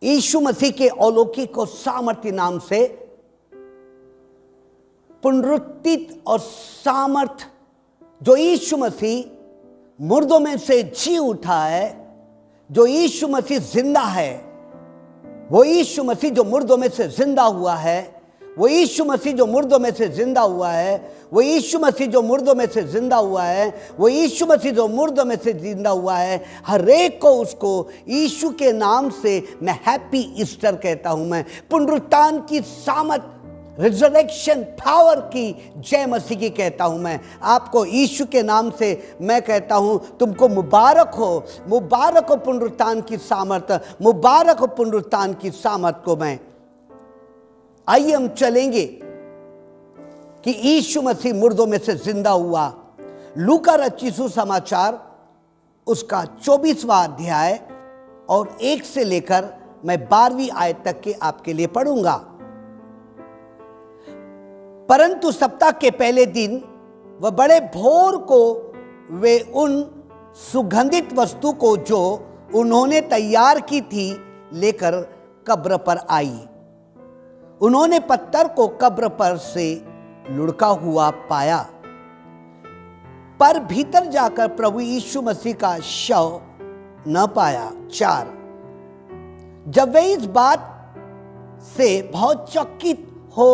यीशु मसीह के अलौकिक और सामर्थ्य नाम से पुनरुत्थित और सामर्थ जो यीशु मसीह मुर्दों में से जी उठा है, जो यीशु मसीह जिंदा है, वो यीशु मसीह जो मुर्दों में से जिंदा हुआ है, वो यीशु मसीह जो मुर्दों में से जिंदा हुआ है, वो यीशु मसीह जो मुर्दों में से जिंदा हुआ है, वो यीशु मसीह जो मुर्दों में से जिंदा हुआ है, हर एक को उसको यीशु के नाम से मैं हैप्पी ईस्टर कहता हूं। मैं पुनरुत्थान की सामर्थ, रिजरेक्शन पावर की जय मसीह की कहता हूं। मैं आपको यीशु के नाम से मैं कहता हूं, तुमको मुबारक हो पुनरुत्थान की सामर्थ, मुबारक हो पुनरुत्थान की सामर्थ को। मैं आइए हम चलेंगे कि यीशु मसीह मुर्दों में से जिंदा हुआ। लूका रचित सुसमाचार उसका 24वां अध्याय और 1 से लेकर मैं 12वीं आयत तक के आपके लिए पढ़ूंगा। परंतु सप्ताह के पहले दिन वह बड़े भोर को वे उन सुगंधित वस्तु को जो उन्होंने तैयार की थी लेकर कब्र पर आई। उन्होंने पत्थर को कब्र पर से लुढ़का हुआ पाया, पर भीतर जाकर प्रभु यीशु मसीह का शव न पाया। 4 जब वे इस बात से बहुत चकित हो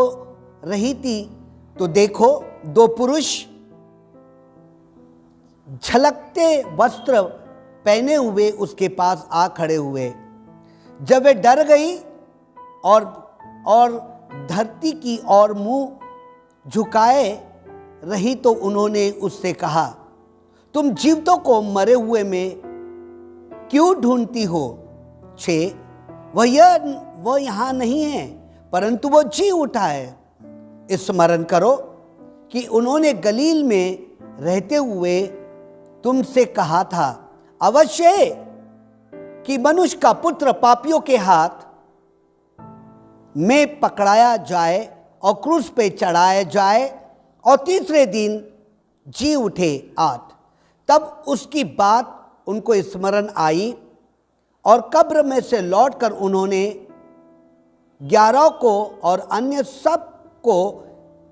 रही थी तो देखो 2 पुरुष झलकते वस्त्र पहने हुए उसके पास आ खड़े हुए। जब वे डर गई और धरती की ओर मुंह झुकाए रही तो उन्होंने उससे कहा, तुम जीवितों को मरे हुए में क्यों ढूंढती हो? 6 वह यहां नहीं है, परंतु वो जी उठा है। स्मरण करो कि उन्होंने गलील में रहते हुए तुमसे कहा था, अवश्य कि मनुष्य का पुत्र पापियों के हाथ में पकड़ाया जाए और क्रूस पे चढ़ाया जाए और तीसरे दिन जी उठे। 8 तब उसकी बात उनको स्मरण आई और कब्र में से लौटकर उन्होंने 11 को और अन्य सब को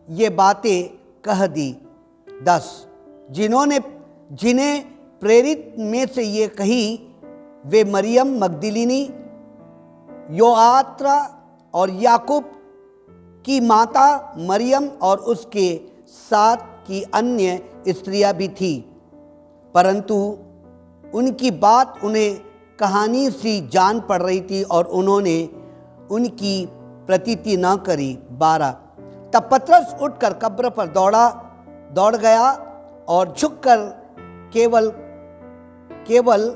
ये बातें कह दी। 10 जिन्हें प्रेरित में से ये कही वे मरियम मगदलिनी, योआत्रा और याकूब की माता मरियम और उसके साथ की अन्य स्त्रियां भी थी, परंतु उनकी बात उन्हें कहानी सी जान पड़ रही थी और उन्होंने उनकी प्रतीति न करी। 12 तब पतरस उठकर कब्र पर दौड़ गया और झुककर केवल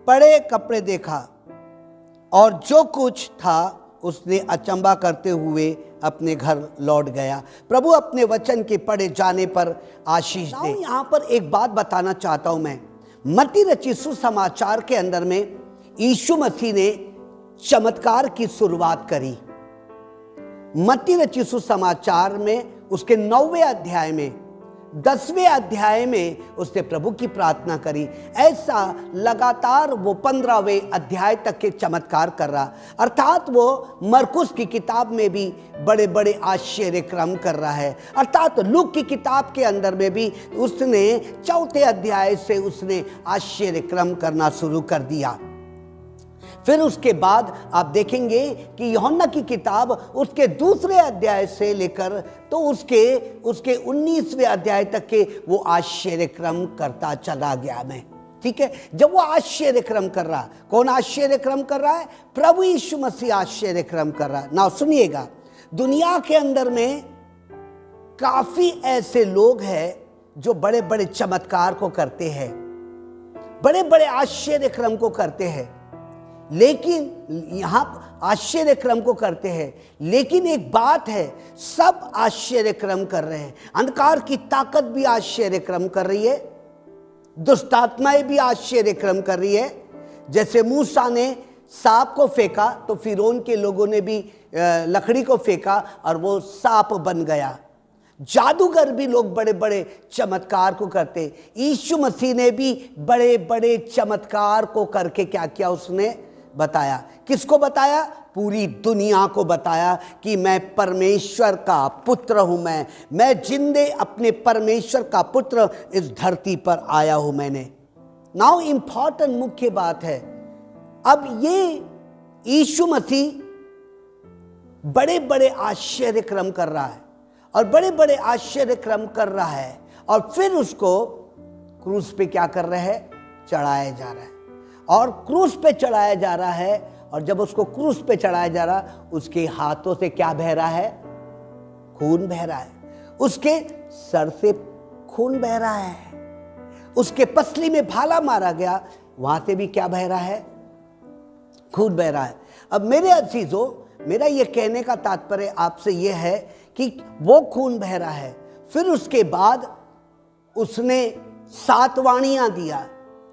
पड़े कपड़े देखा और जो कुछ था उसने अचंबा करते हुए अपने घर लौट गया। प्रभु अपने वचन के पढ़े जाने पर आशीष दे। यहाँ पर एक बात बताना चाहता हूं मैं। मत्ती रचित सुसमाचार के अंदर में यीशु मसीह ने चमत्कार की शुरुआत करी। मत्ती रचित सुसमाचार में उसके 9वें अध्याय में 10वें अध्याय में उसने प्रभु की प्रार्थना करी। ऐसा लगातार वो 15वें अध्याय तक के चमत्कार कर रहा, अर्थात वो मरकुस की किताब में भी बड़े बड़े आश्चर्य क्रम कर रहा है, अर्थात लूक की किताब के अंदर में भी उसने 4थे अध्याय से उसने आश्चर्य क्रम करना शुरू कर दिया। फिर उसके बाद आप देखेंगे कि यूहन्ना की किताब उसके 2 अध्याय से लेकर तो उसके 19वें अध्याय तक के वो आश्चर्य क्रम करता चला गया। मैं ठीक है, जब वो आश्चर्य क्रम कर रहा, कौन आश्चर्य क्रम कर रहा है? प्रभु यीशु मसीह आश्चर्य क्रम कर रहा है। ना सुनिएगा, दुनिया के अंदर में काफी ऐसे लोग हैं जो बड़े बड़े चमत्कार को करते हैं, बड़े बड़े आश्चर्य क्रम को करते हैं, लेकिन यहां आश्चर्य क्रम को करते हैं। लेकिन एक बात है, सब आश्चर्य क्रम कर रहे हैं। अंधकार की ताकत भी आश्चर्य क्रम कर रही है, दुष्ट आत्माएं भी आश्चर्य क्रम कर रही है। जैसे मूसा ने सांप को फेंका तो फिरौन के लोगों ने भी लकड़ी को फेंका और वो सांप बन गया। जादूगर भी लोग बड़े बड़े चमत्कार को करते। यीशु मसीह ने भी बड़े बड़े चमत्कार को करके क्या किया? उसने बताया। किसको बताया? पूरी दुनिया को बताया कि मैं परमेश्वर का पुत्र हूं। मैं जिंदे अपने परमेश्वर का पुत्र इस धरती पर आया हूं मैंने। नाउ इंपॉर्टेंट मुख्य बात है, अब ये यीशु मसीह बड़े बड़े आश्चर्य क्रम कर रहा है और बड़े बड़े आश्चर्य क्रम कर रहा है, और फिर उसको क्रूस पे क्या कर रहे हैं? चढ़ाया जा रहा है। और क्रूस पे चढ़ाया जा रहा है, और जब उसको क्रूस पे चढ़ाया जा रहा, उसके हाथों से क्या बह रहा है? खून बह रहा है। उसके सर से खून बह रहा है। उसके पसली में भाला मारा गया, वहां से भी क्या बह रहा है? खून बह रहा है। अब मेरे अजीजों, मेरा ये कहने का तात्पर्य आपसे ये है कि वो खून बह रहा है, फिर उसके बाद उसने 7 वाणियां दिया।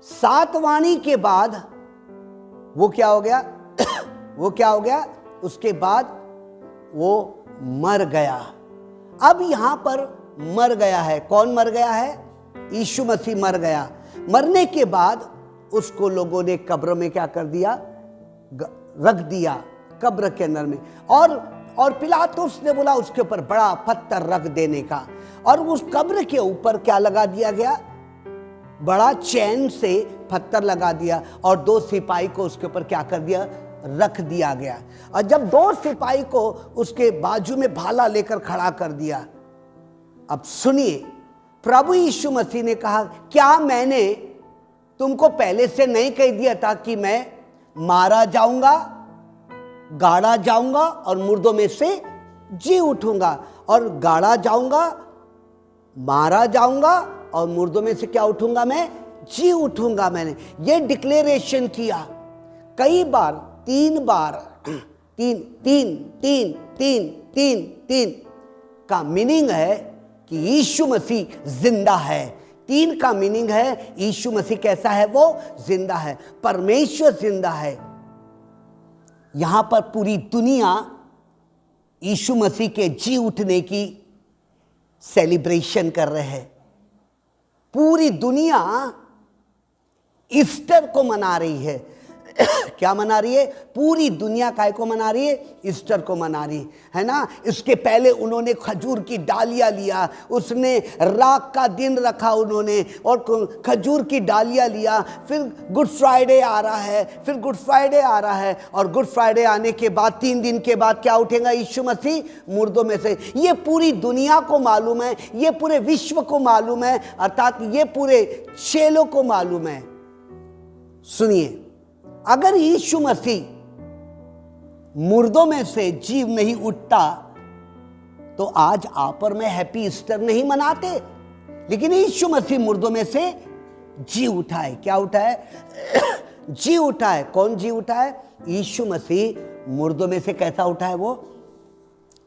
7 वाणी के बाद वो क्या हो गया? वो क्या हो गया? उसके बाद वो मर गया। अब यहां पर मर गया है। कौन मर गया है? यीशु मसीह मर गया। मरने के बाद उसको लोगों ने कब्र में क्या कर दिया? रख दिया कब्र के अंदर में। और पिलातुस ने बोला उसके ऊपर बड़ा पत्थर रख देने का, और उस कब्र के ऊपर क्या लगा दिया गया? बड़ा चैन से पत्थर लगा दिया, और 2 सिपाही को उसके ऊपर क्या कर दिया? रख दिया गया। और जब 2 सिपाही को उसके बाजू में भाला लेकर खड़ा कर दिया, अब सुनिए, प्रभु यीशु मसीह ने कहा, क्या मैंने तुमको पहले से नहीं कह दिया था कि मैं मारा जाऊंगा, गाड़ा जाऊंगा और मुर्दों में से जी उठूंगा? और गाड़ा जाऊंगा, मारा जाऊंगा और मुर्दों में से क्या उठूंगा? मैं जी उठूंगा। मैंने ये डिक्लेरेशन किया कई बार, 3 बार। 3 का मीनिंग है कि यीशु मसीह जिंदा है। 3 का मीनिंग है यीशु मसीह कैसा है? वो जिंदा है, परमेश्वर जिंदा है। यहां पर पूरी दुनिया यीशु मसीह के जी उठने की सेलिब्रेशन कर रहे हैं। पूरी दुनिया ईस्टर को मना रही है। क्या मना रही है? पूरी दुनिया काय को मना रही है? ईस्टर को मना रही है ना। इसके पहले उन्होंने खजूर की डालियां लिया, उसने राख का दिन रखा उन्होंने, और खजूर की डालियां लिया। फिर गुड फ्राइडे आ रहा है, फिर गुड फ्राइडे आ रहा है, और गुड फ्राइडे आने के बाद 3 दिन के बाद क्या उठेगा यीशु मसीह? मुर्दों में से। ये पूरी दुनिया को मालूम है, ये पूरे विश्व को मालूम है, अर्थात ये पूरे चेलों को मालूम है। सुनिए, अगर यीशु मसीह मुर्दों में से जीव नहीं उठता तो आज आप और मैं हैप्पी ईस्टर नहीं मनाते। लेकिन यीशु मसीह मुर्दों में से जी उठा है। क्या उठा है? जी उठा है। कौन जी उठा है? यीशु मसीह मुर्दों में से कैसा उठा है वो?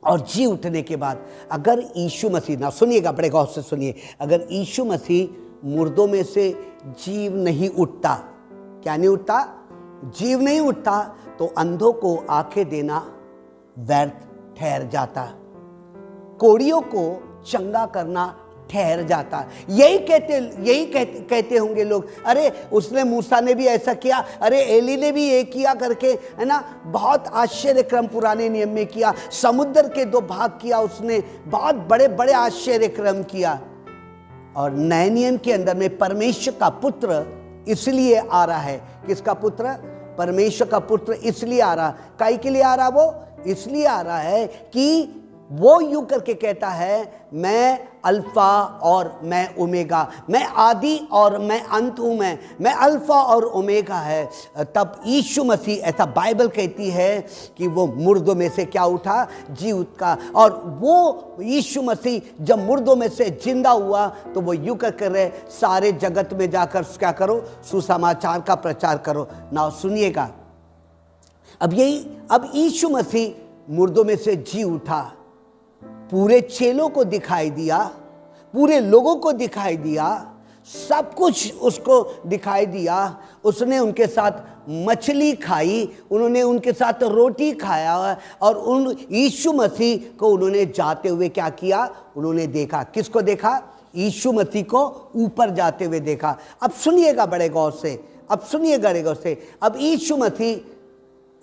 और जी उठने के बाद अगर यीशु मसीह, ना सुनिएगा, बड़े गौर से सुनिए, अगर यीशु मसीह मुर्दों में से जीव नहीं उठता, क्या नहीं उठता? जीव नहीं उठता, तो अंधों को आंखें देना व्यर्थ ठहर जाता, कोड़ियों को चंगा करना ठहर जाता। यही कहते होंगे लोग, अरे उसने, मूसा ने भी ऐसा किया, अरे एली ने भी ये किया करके, है ना। बहुत आश्चर्य क्रम पुराने नियम में किया, समुद्र के 2 भाग किया उसने, बहुत बड़े बड़े आश्चर्य क्रम किया। और नए नियम के अंदर में परमेश्वर का पुत्र इसलिए आ रहा है। किसका पुत्र? परमेश्वर का पुत्र इसलिए आ रहा। काहे के लिए आ रहा? वो इसलिए आ रहा है कि वो यूं करके कहता है, मैं अल्फा और मैं ओमेगा, मैं आदि और मैं अंत हूं, मैं अल्फा और ओमेगा है। तब यीशु मसीह, ऐसा बाइबल कहती है कि वो मुर्दों में से क्या उठा? जी उठा। और वो यीशु मसीह जब मुर्दों में से जिंदा हुआ तो वो यूं कर रहे, सारे जगत में जाकर क्या करो? सुसमाचार का प्रचार करो। ना सुनिएगा, अब यीशु मसीह मुर्दों में से जी उठा, पूरे चेलों को दिखाई दिया, पूरे लोगों को दिखाई दिया, सब कुछ उसको दिखाई दिया। उसने उनके साथ मछली खाई, उन्होंने उनके साथ रोटी खाया, और उन यीशु मसीह को उन्होंने जाते हुए क्या किया? उन्होंने देखा। किसको देखा? यीशु मसीह को ऊपर जाते हुए देखा। अब सुनिएगा बड़े गौर से, अब सुनिएगा बड़े गौर से। अब यीशु मसीह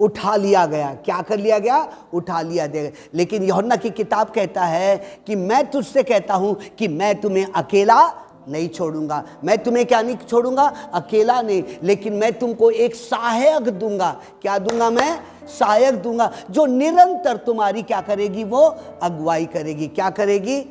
उठा लिया गया। क्या कर लिया गया? उठा लिया गया। लेकिन यूहन्ना की किताब कहता है कि मैं तुझसे कहता हूं कि मैं तुम्हें अकेला नहीं छोड़ूंगा। मैं तुम्हें क्या नहीं छोड़ूंगा? अकेला नहीं, लेकिन मैं तुमको एक सहायक दूंगा। क्या दूंगा? मैं सहायक दूंगा, जो निरंतर तुम्हारी क्या करेगी? वो अगुवाई करेगी। क्या करेगी?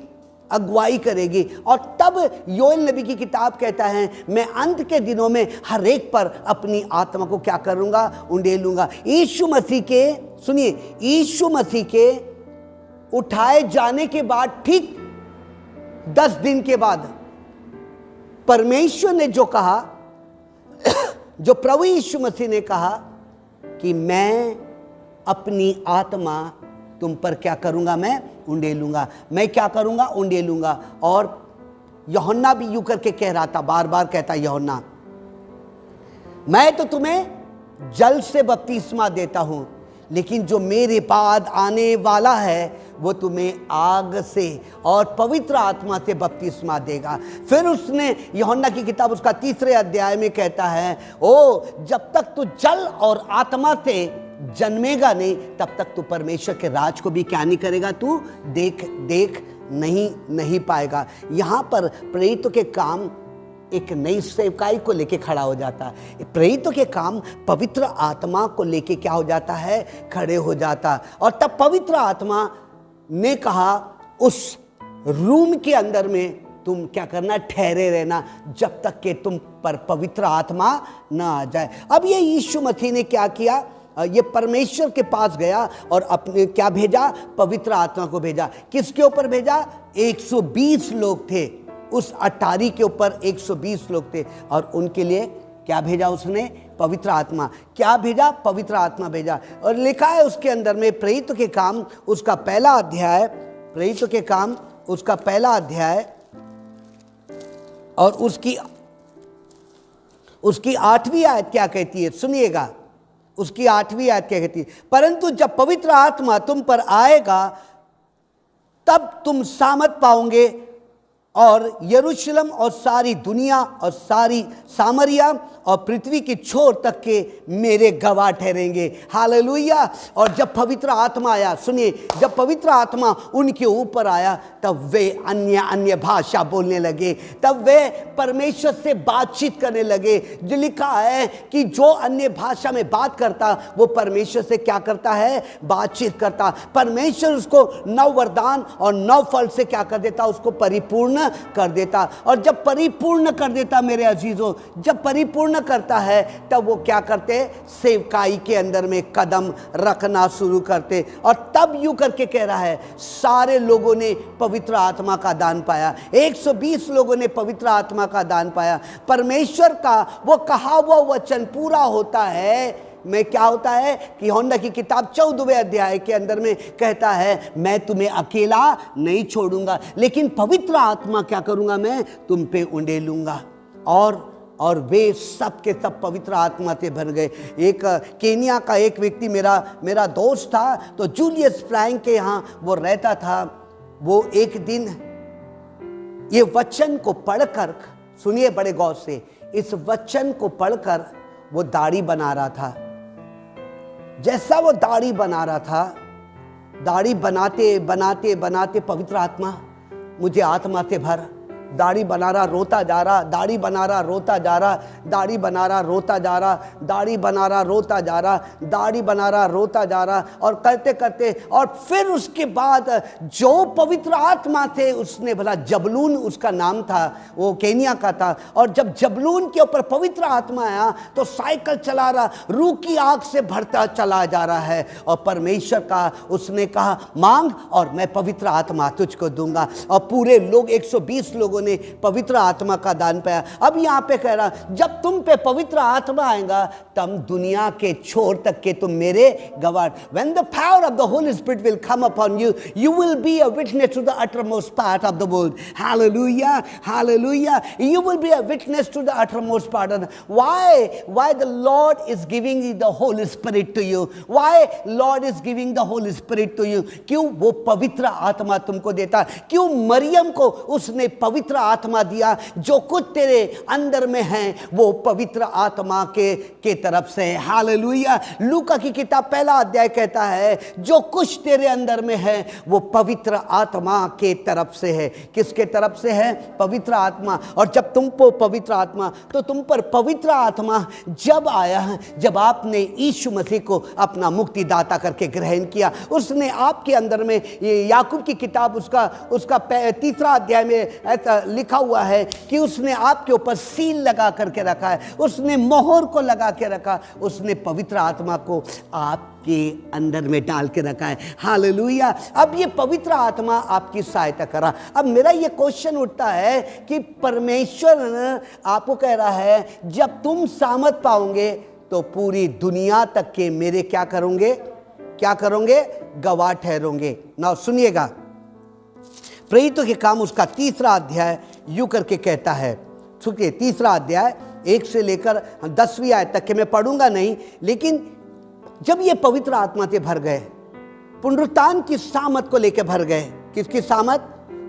अगुवाई करेगी। और तब योएल नबी की किताब कहता है, मैं अंत के दिनों में हर एक पर अपनी आत्मा को क्या करूंगा? उंडेलूंगा। यीशु मसीह के, सुनिए, यीशु मसीह के उठाए जाने के बाद ठीक 10 दिन के बाद परमेश्वर ने जो कहा, जो प्रभु यीशु मसीह ने कहा कि मैं अपनी आत्मा तुम पर क्या करूंगा? मैं उंडेलूंगा। मैं क्या करूंगा? उंडेलूंगा। और यूहन्ना भी यूं करके कह रहा था, बार बार कहता यूहन्ना, मैं तो तुम्हें जल से बपतिस्मा देता हूं, लेकिन जो मेरे बाद आने वाला है वो तुम्हें आग से और पवित्र आत्मा से बपतिस्मा देगा। फिर उसने यूहन्ना की किताब उसका 3 अध्याय में कहता है, ओ जब तक तू जल और आत्मा से जन्मेगा नहीं, तब तक तू परमेश्वर के राज को भी क्या नहीं करेगा? तू देख नहीं पाएगा। यहां पर प्रेरितों के काम एक नई सेवकाई को लेके खड़ा हो जाता है। प्रेरितों के काम पवित्र आत्मा को लेके क्या हो जाता है? खड़े हो जाता। और तब पवित्र आत्मा ने कहा, उस रूम के अंदर में तुम क्या करना? ठहरे रहना, जब तक कि तुम पर पवित्र आत्मा ना आ जाए। अब ये यीशु मसीह ने क्या किया? ये परमेश्वर के पास गया और अपने क्या भेजा? पवित्र आत्मा को भेजा। किसके ऊपर भेजा? 120 लोग थे। उस अटारी के ऊपर 120 लोग थे और उनके लिए क्या भेजा उसने? पवित्र आत्मा। क्या भेजा? पवित्र आत्मा भेजा। और लिखा है उसके अंदर में, प्रेरितों के काम उसका पहला अध्याय, प्रेरितों के काम उसका पहला अध्याय और उसकी 8वीं आयत क्या कहती है? सुनिएगा, उसकी 8वीं आयत क्या कहती है? परंतु जब पवित्र आत्मा तुम पर आएगा, तब तुम सामर्थ पाओगे और यरूशलेम और सारी दुनिया और सारी सामरिया और पृथ्वी की छोर तक के मेरे गवाह ठहरेंगे। हालेलुया। और जब पवित्र आत्मा आया, सुनिए, जब पवित्र आत्मा उनके ऊपर आया, तब वे अन्य भाषा बोलने लगे, तब वे परमेश्वर से बातचीत करने लगे। जो लिखा है कि जो अन्य भाषा में बात करता वो परमेश्वर से क्या करता है? बातचीत करता। परमेश्वर उसको 9 वरदान और 9 फल से क्या कर देता? उसको परिपूर्ण कर देता। और जब परिपूर्ण कर देता, मेरे अजीजों, जब परिपूर्ण करता है, तब वो क्या करते? सेवकाई के अंदर में कदम रखना शुरू करते। और तब यूं करके कह रहा है, सारे लोगों ने पवित्र आत्मा का दान पाया। 120 लोगों ने पवित्र आत्मा का दान पाया। परमेश्वर का वो कहा हुआ वचन पूरा होता है। मैं क्या होता है कि यूहन्ना की किताब 14वें अध्याय के अंदर में कहता है, मैं तुम्हें अकेला नहीं छोड़ूंगा, लेकिन पवित्र आत्मा क्या करूंगा? मैं तुम पे उंडेलूंगा। और वे सब के सब पवित्र आत्मा से भर गए। एक केनिया का एक व्यक्ति मेरा दोस्त था, तो जूलियस फ्रैंक के यहाँ वो रहता था। वो एक दिन ये वचन को पढ़कर, सुनिए बड़े गौर से, इस वचन को पढ़कर वो दाढ़ी बना रहा था। जैसा वो दाढ़ी बना रहा था, दाढ़ी बनाते बनाते बनाते पवित्र आत्मा मुझे आत्मा से भर। दाढ़ी बना रहा, रोता जा रहा, दाढ़ी बना रहा, रोता जा रहा, दाढ़ी बना रहा, रोता जा रहा, दाढ़ी बना रहा, रोता जा रहा, दाढ़ी बना रहा, रोता जा रहा। और करते करते और फिर उसके बाद जो पवित्र आत्मा थे, उसने भला जबलून उसका नाम था, वो केनिया का था। और जब जबलून के ऊपर पवित्र आत्मा आया तो साइकिल चला रहा, रूह की आग से भरता चला जा रहा है। और परमेश्वर का उसने कहा, मांग और मैं पवित्र आत्मा तुझको दूंगा। और पूरे लोग 120 लोगों ने पवित्र आत्मा का दान पाया। अब यहां पे कह रहा, जब तुम पे पवित्र आत्मा आएगा, तब दुनिया के छोर तक के तुम मेरे गवाह। When the power of the Holy Spirit will come upon you, you will be a witness to the uttermost part of the world. Hallelujah, hallelujah. You will be a witness to the uttermost part of the... Why the Lord is giving the Holy Spirit to you? Why Lord is giving the Holy Spirit to you? क्यों वो पवित्र आत्मा तुमको देता? क्यों मरियम को उसने पवित्र पवित्र आत्मा दिया। जो कुछ तेरे अंदर में है वो पवित्र आत्मा के तरफ से है। हालेलुया। लूका की किताब पहला अध्याय कहता है जो कुछ तेरे अंदर में है वो पवित्र आत्मा के तरफ से है। किसके तरफ से है? पवित्र आत्मा। और जब तुम पर पवित्र आत्मा, तो तुम पर पवित्र आत्मा जब आया, जब आपने यीशु मसीह को अपना मुक्तिदाता करके ग्रहण किया, उसने आपके अंदर में, ये याकूब की किताब उसका तीसरा अध्याय में ऐसा लिखा हुआ है कि उसने आपके ऊपर सील लगा करके रखा है, उसने मोहर को लगा के रखा, उसने पवित्र आत्मा को आपके अंदर में डाल के रखा है। हालेलुया। अब ये पवित्र आत्मा आपकी सहायता कर रहा। अब मेरा ये क्वेश्चन उठता है कि परमेश्वर आपको कह रहा है जब तुम सामर्थ पाओगे तो पूरी दुनिया तक के मेरे क्या करोगे? गवाह ठहरोगे। ना सुनिएगा, प्रेरितों के काम उसका तीसरा अध्याय यूं करके कहता है। सुनिए, तीसरा अध्याय 1 से लेकर 10वीं आयत तक के मैं पढ़ूंगा नहीं, लेकिन जब ये पवित्र आत्मा से भर गए, पुनरुत्थान की सामर्थ को लेकर भर गए। किसकी सामर्थ?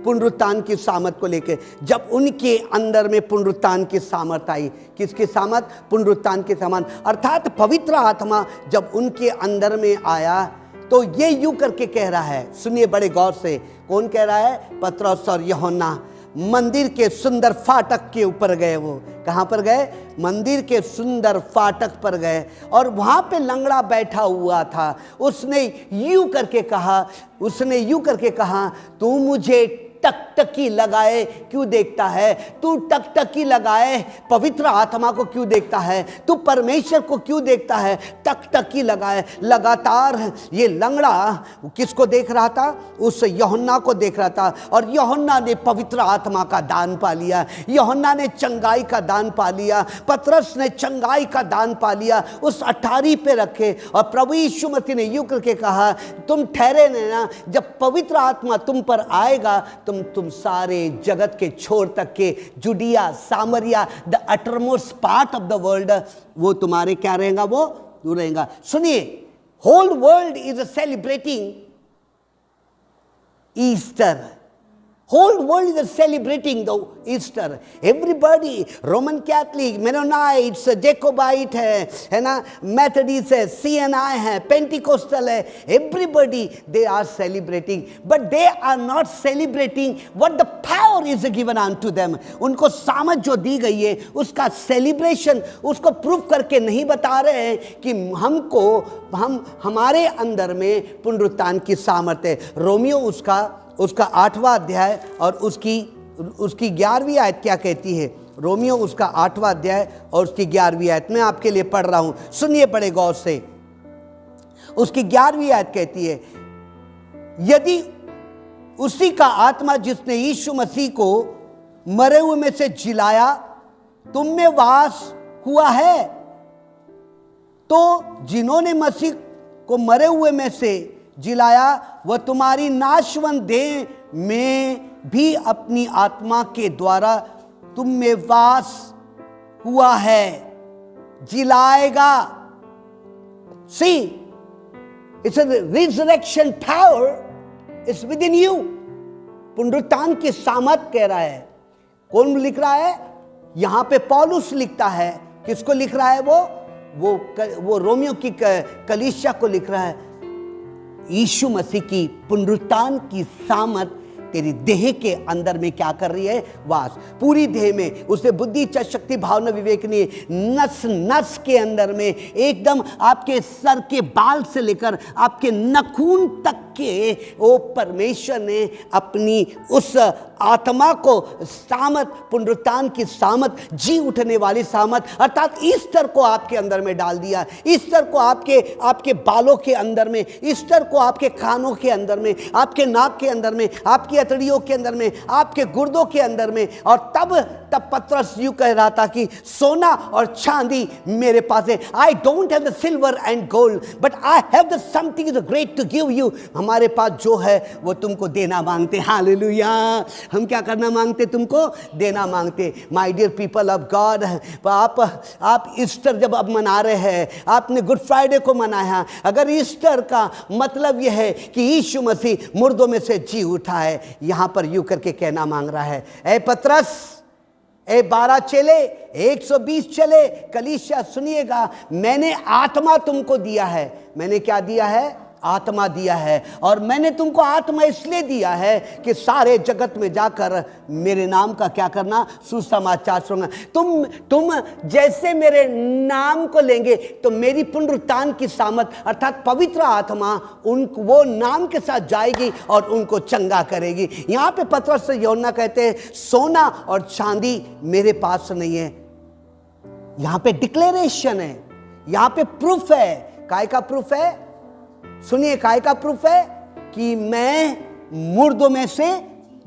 पुनरुत्थान की सामर्थ को लेकर। जब उनके अंदर में पुनरुत्थान की सामर्थ आई, किसकी सामर्थ? पुनरुत्थान की सामर्थ, अर्थात पवित्र आत्मा जब उनके अंदर में आया तो ये यूं करके कह रहा है, सुनिए बड़े गौर से। कौन कह रहा है? पतरस और यूहन्ना मंदिर के सुंदर फाटक के ऊपर गए। वो कहाँ पर गए? मंदिर के सुंदर फाटक पर गए और वहाँ पे लंगड़ा बैठा हुआ था। उसने यूं करके कहा, तू मुझे टकटकी लगाए क्यों देखता है? तू टकटकी लगाए पवित्र आत्मा को क्यों देखता है? तू परमेश्वर को क्यों देखता है? टकटकी लगाए। लगातार ये लंगड़ा किसको देख रहा था? उस यूहन्ना को देख रहा था। और यूहन्ना ने पवित्र आत्मा का दान पा लिया, यूहन्ना ने चंगाई का दान पा लिया, पतरस ने चंगाई का दान पा लिया, उस अटारी पे रखे। और प्रभु यीशु मसीह ने यूं करके कहा, तुम ठहरे ना, जब पवित्र आत्मा तुम पर आएगा तुम सारे जगत के छोर तक के Judea, Samaria, the uttermost part of the world, वो तुम्हारे क्या रहेगा? वो दूर रहेगा। सुनिए, whole world is celebrating Easter. Whole world is celebrating the Easter. Everybody, Roman Catholic, Mennonites, Jacobite है ना, Methodist है, CNI है, Pentecostal है, everybody they are celebrating, but they are not celebrating what the power is given unto them. उनको सामर्थ जो दी गई है उसका सेलिब्रेशन, उसको प्रूफ करके नहीं बता रहे हैं कि हमारे अंदर में पुनरुत्थान की सामर्थ है। रोमियो उसका 8वां अध्याय और उसकी 11वीं आयत क्या कहती है? रोमियो उसका 8वां अध्याय और उसकी 11वीं आयत मैं आपके लिए पढ़ रहा हूं, सुनिए बड़े गौर से। उसकी 11वीं आयत कहती है, यदि उसी का आत्मा जिसने यीशु मसीह को मरे हुए में से जिलाया तुम में वास हुआ है, तो जिन्होंने मसीह को मरे हुए में से जिलाया वह तुम्हारी नाशवंत देह में भी अपनी आत्मा के द्वारा तुम में वास हुआ है, जिलाएगा। See, it's a resurrection power is within you. पुनरुत्थान की सामर्थ कह रहा है। कौन लिख रहा है? यहां पे पौलुस लिखता है। किसको लिख रहा है? वो रोमियो की कलीसिया को लिख रहा है। यीशु मसीह की पुनरुत्थान की सामर्थ तेरी देह के अंदर में क्या कर रही है? वास। पूरी देह में उसने बुद्धि, इच्छा शक्ति, भावना, विवेकनी, नस नस के अंदर में, एकदम आपके सर के बाल से लेकर आपके नखून तक के वो परमेश्वर ने अपनी उस आत्मा को सामर्थ, पुनरुत्थान की सामर्थ, जी उठने वाली सामर्थ, अर्थात ईस्टर को आपके अंदर में डाल दिया। ईस्टर को आपके बालों के अंदर में, ईस्टर को आपके कानों के अंदर में, आपके नाक के अंदर में, आपकी अतड़ियों के अंदर में, आपके गुर्दों के अंदर में। और तब पतरस यूं कह रहा था कि सोना और चांदी मेरे पास है। I don't have the silver and gold but I have the something is great to give you. हमारे पास जो है वो तुमको देना मांगते। हालेलुया। हम क्या करना मांगते? तुमको देना मांगते। My dear people of God, आप ईस्टर जब अब मना रहे हैं, आपने गुड फ्राइडे को मनाया, अगर ईस्टर का मतलब यह है कि यीशु मसीह मुर्दों में से जी उठा है, यहां पर यूं करके कहना मांग रहा है, ए पतरस, ए 12 चेले, 120 चले, कलीसिया सुनिएगा, मैंने आत्मा तुमको दिया है। मैंने क्या दिया है? आत्मा दिया है। और मैंने तुमको आत्मा इसलिए दिया है कि सारे जगत में जाकर मेरे नाम का क्या करना? सुसमाचार सुनाना। तुम जैसे मेरे नाम को लेंगे तो मेरी पुनरुत्थान की सामर्थ अर्थात पवित्र आत्मा वो नाम के साथ जाएगी और उनको चंगा करेगी। यहाँ पे पतरस से यूहन्ना कहते हैं, सोना और चांदी मेरे पास नहीं है। यहाँ पे डिक्लेरेशन है, यहाँ पे प्रूफ है। काय का प्रूफ है? सुनिए, काय का प्रूफ है? कि मैं मुर्दों में से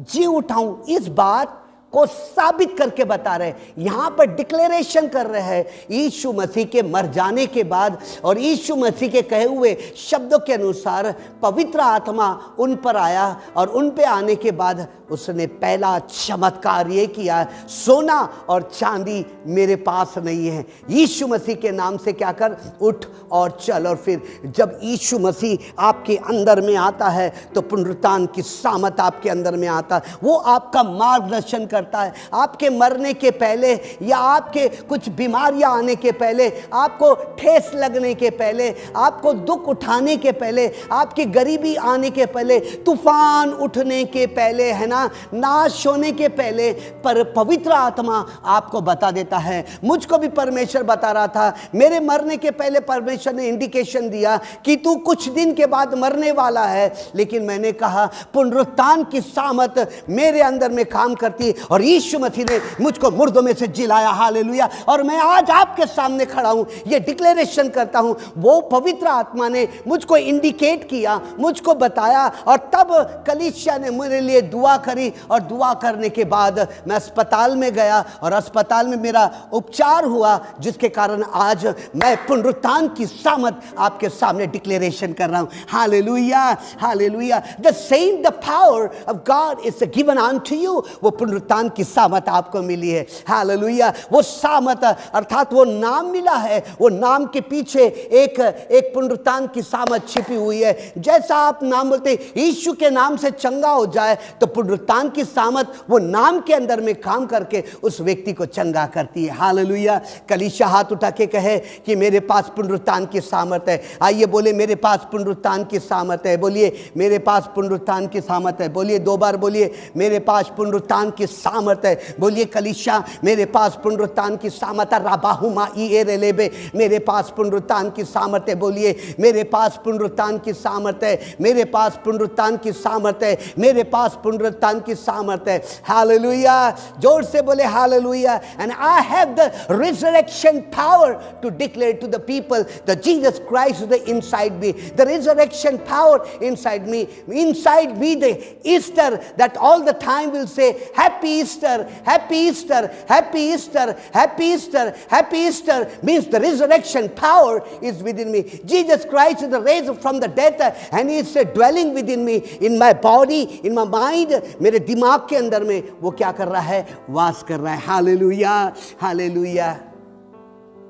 जी उठाऊं। इस बात को साबित करके बता रहे, यहां पर डिक्लेरेशन कर रहे हैं यीशु मसीह के मर जाने के बाद और यीशु मसीह के कहे हुए शब्दों के अनुसार पवित्र आत्मा उन पर आया और उन पे आने के बाद उसने पहला चमत्कार ये किया, सोना और चांदी मेरे पास नहीं है, यीशु मसीह के नाम से क्या कर? उठ और चल। और फिर जब यीशु मसीह आपके अंदर में आता है तो पुनरुत्थान की सामर्थ आपके अंदर में आता है। वो आपका मार्गदर्शन करता है। आपके मरने के पहले या आपके कुछ बीमारियां आने के पहले, आपको ठेस लगने के पहले, आपको दुख उठाने के पहले, आपकी गरीबी आने के पहले, तूफान उठने के पहले, है ना, नाश होने के पहले, पर पवित्र आत्मा आपको बता देता है। मुझको भी परमेश्वर बता रहा था, मेरे मरने के पहले परमेश्वर ने इंडिकेशन दिया कि तू कुछ दिन के बाद मरने वाला है, लेकिन मैंने कहा पुनरुत्थान की सामर्थ मेरे अंदर में काम करती है और यीशु मसीह ने मुझको मुर्दों में से जिलाया। हालेलुया। और मैं आज आपके सामने खड़ा हूं, ये डिक्लेरेशन करता हूं, वो पवित्र आत्मा ने मुझको इंडिकेट किया, मुझको बताया और तब कलीसिया ने मेरे लिए दुआ करी और दुआ करने के बाद मैं अस्पताल में गया और अस्पताल में मेरा उपचार हुआ, जिसके कारण आज मैं पुनरुत्थान की सामर्थ आपके सामने डिक्लेरेशन कर रहा हूं। Hallelujah, hallelujah. The same the power of God is given unto you. वो पुनरुत्थान की सामर्थ आपको मिली है। हालेलुया। वो सामर्थ अर्थात वो नाम मिला है, वो नाम के पीछे एक पुनरुत्थान की सामर्थ छिपी हुई है। जैसा आप नाम बोलते यीशु के नाम से चंगा हो जाए तो पुनरुत्थान की सामर्थ वो नाम के अंदर में काम करके उस व्यक्ति को चंगा करती है। हालेलुया। कलीसिया हाथ उठा के कहे कि मेरे पास पुनरुत्थान की सामर्थ है। आइए बोले, मेरे पास पुनरुत्थान की सामर्थ है। बोलिए, मेरे पास पुनरुत्थान की सामर्थ है। बोलिए, 2 बार बोलिए, मेरे पास पुनरुत्थान की सामर्थ है। बोलिए कलीसिया, मेरे पास पुनरुत्थान की सामर्थ है। राबाहुमा ईरेलेबे, मेरे पास पुनरुत्थान की सामर्थ है। बोलिए, मेरे पास पुनरुत्थान की सामर्थ है, मेरे पास पुनरुत्थान की सामर्थ है, मेरे पास पुनरुत्थान की सामर्थ है। हालेलुया। जोर से बोले hallelujah. And I have the resurrection power to declare to the people that Jesus Christ is inside me, the resurrection power inside me the Easter that all the time will say happy Easter, happy Easter, happy Easter, happy Easter, happy Easter means the resurrection power is within me. Jesus Christ is raised from the death and he is dwelling within me, in my body, in my mind. मेरे दिमाग के अंदर में वो क्या कर रहा है? वास कर रहा है। Hallelujah, hallelujah.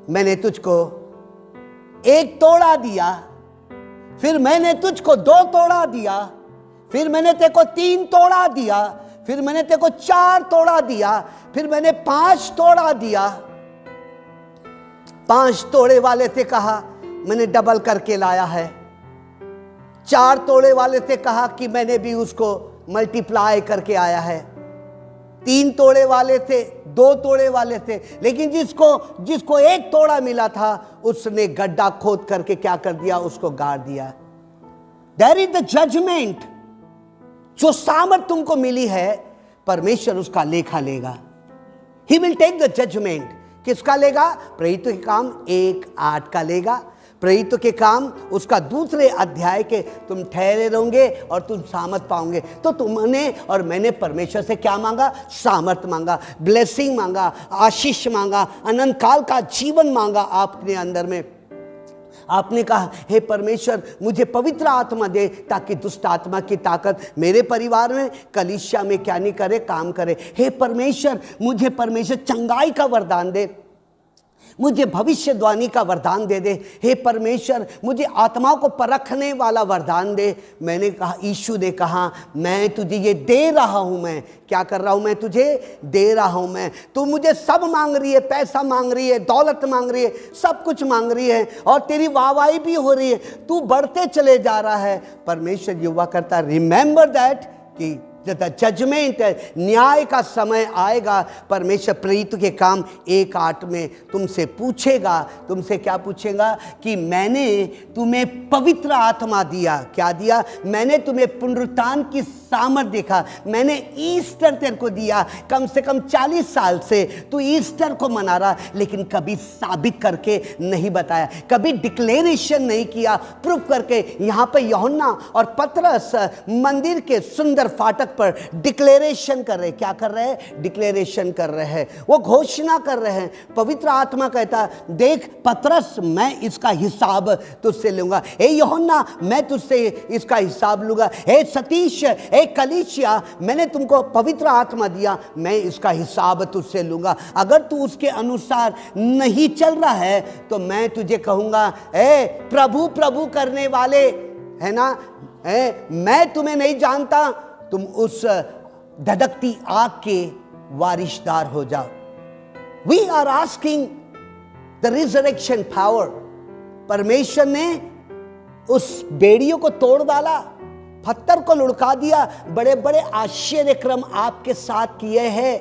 मैंने तुझको 1 तोड़ा दिया, फिर मैंने तुझको 2 तोड़ा दिया, फिर मैंने तेको 3 तोड़ा दिया, फिर मैंने तेको 4 तोड़ा दिया, फिर मैंने 5 तोड़ा दिया। 5 तोड़े वाले से कहा मैंने डबल करके लाया है। 4 तोड़े वाले से कहा कि मैंने भी उसको मल्टीप्लाई करके आया है। 3 तोड़े वाले थे, 2 तोड़े वाले थे, लेकिन जिसको 1 तोड़ा मिला था उसने गड्ढा खोद करके क्या कर दिया? उसको गाड़ दिया। There is the judgement. जो सामर्थ तुमको मिली है, परमेश्वर उसका लेखा लेगा। He will take the judgement. किसका लेगा? प्रेरितों के काम 1:8 का लेगा। प्रेरितों के काम उसका 2 अध्याय के तुम ठहरे रहोगे और तुम सामर्थ पाओगे। तो तुमने और मैंने परमेश्वर से क्या मांगा? सामर्थ मांगा, ब्लेसिंग मांगा, आशीष मांगा, अनंत काल का जीवन मांगा आपने अंदर में। आपने कहा हे परमेश्वर मुझे पवित्र आत्मा दे ताकि दुष्ट आत्मा की ताकत मेरे परिवार में, कलीसिया में क्या नहीं करे, काम करे। हे परमेश्वर मुझे परमेश्वर चंगाई का वरदान दे, मुझे भविष्यवाणी का वरदान दे दे। हे परमेश्वर मुझे आत्माओं को परखने वाला वरदान दे। मैंने कहा, यीशु ने कहा मैं तुझे ये दे रहा हूँ। मैं क्या कर रहा हूँ? मैं तुझे दे रहा हूँ। मैं, तू मुझे सब मांग रही है, पैसा मांग रही है, दौलत मांग रही है, सब कुछ मांग रही है और तेरी वाहवाही भी हो रही है, तू बढ़ते चले जा रहा है। परमेश्वर युवा करता, रिमेंबर दैट कि जजमेंट, न्याय का समय आएगा। परमेश्वर प्रेरित के काम 1:8 में तुमसे पूछेगा, तुमसे क्या पूछेगा कि मैंने तुम्हें पवित्र आत्मा दिया। क्या दिया? मैंने तुम्हें पुनरुत्थान की सामर्थ देखा, मैंने ईस्टर तेरे को दिया। कम से कम 40 साल से तू ईस्टर को मना रहा, लेकिन कभी साबित करके नहीं बताया, कभी डिक्लेरेशन नहीं किया, प्रूफ करके। यहाँ पे यूहन्ना और पतरस मंदिर के सुंदर फाटक पर डिक्लेरेशन कर रहे। क्या कर रहे हैं? डिक्लेरेशन कर रहे हैं, वो घोषणा कर रहे हैं। पवित्र आत्मा कहता, देख पतरस मैं इसका हिसाब तुझसे लूंगा, हे यूहन्ना मैं तुझसे इसका हिसाब लूंगा, हे सतीश, हे कलीसिया मैंने तुमको पवित्र आत्मा दिया, मैं इसका हिसाब तुझसे लूंगा। अगर तू उसके अनुसार नहीं चल रहा है तो मैं तुझे कहूंगा, हे प्रभु प्रभु करने वाले, है ना, मैं तुम्हें नहीं जानता, तुम उस धधकती आग के वारिसदार हो जाओ। We are asking the resurrection power. परमेश्वर ने उस बेड़ियों को तोड़ डाला, पत्थर को लुढ़का दिया, बड़े बड़े आश्चर्य क्रम आपके साथ किए हैं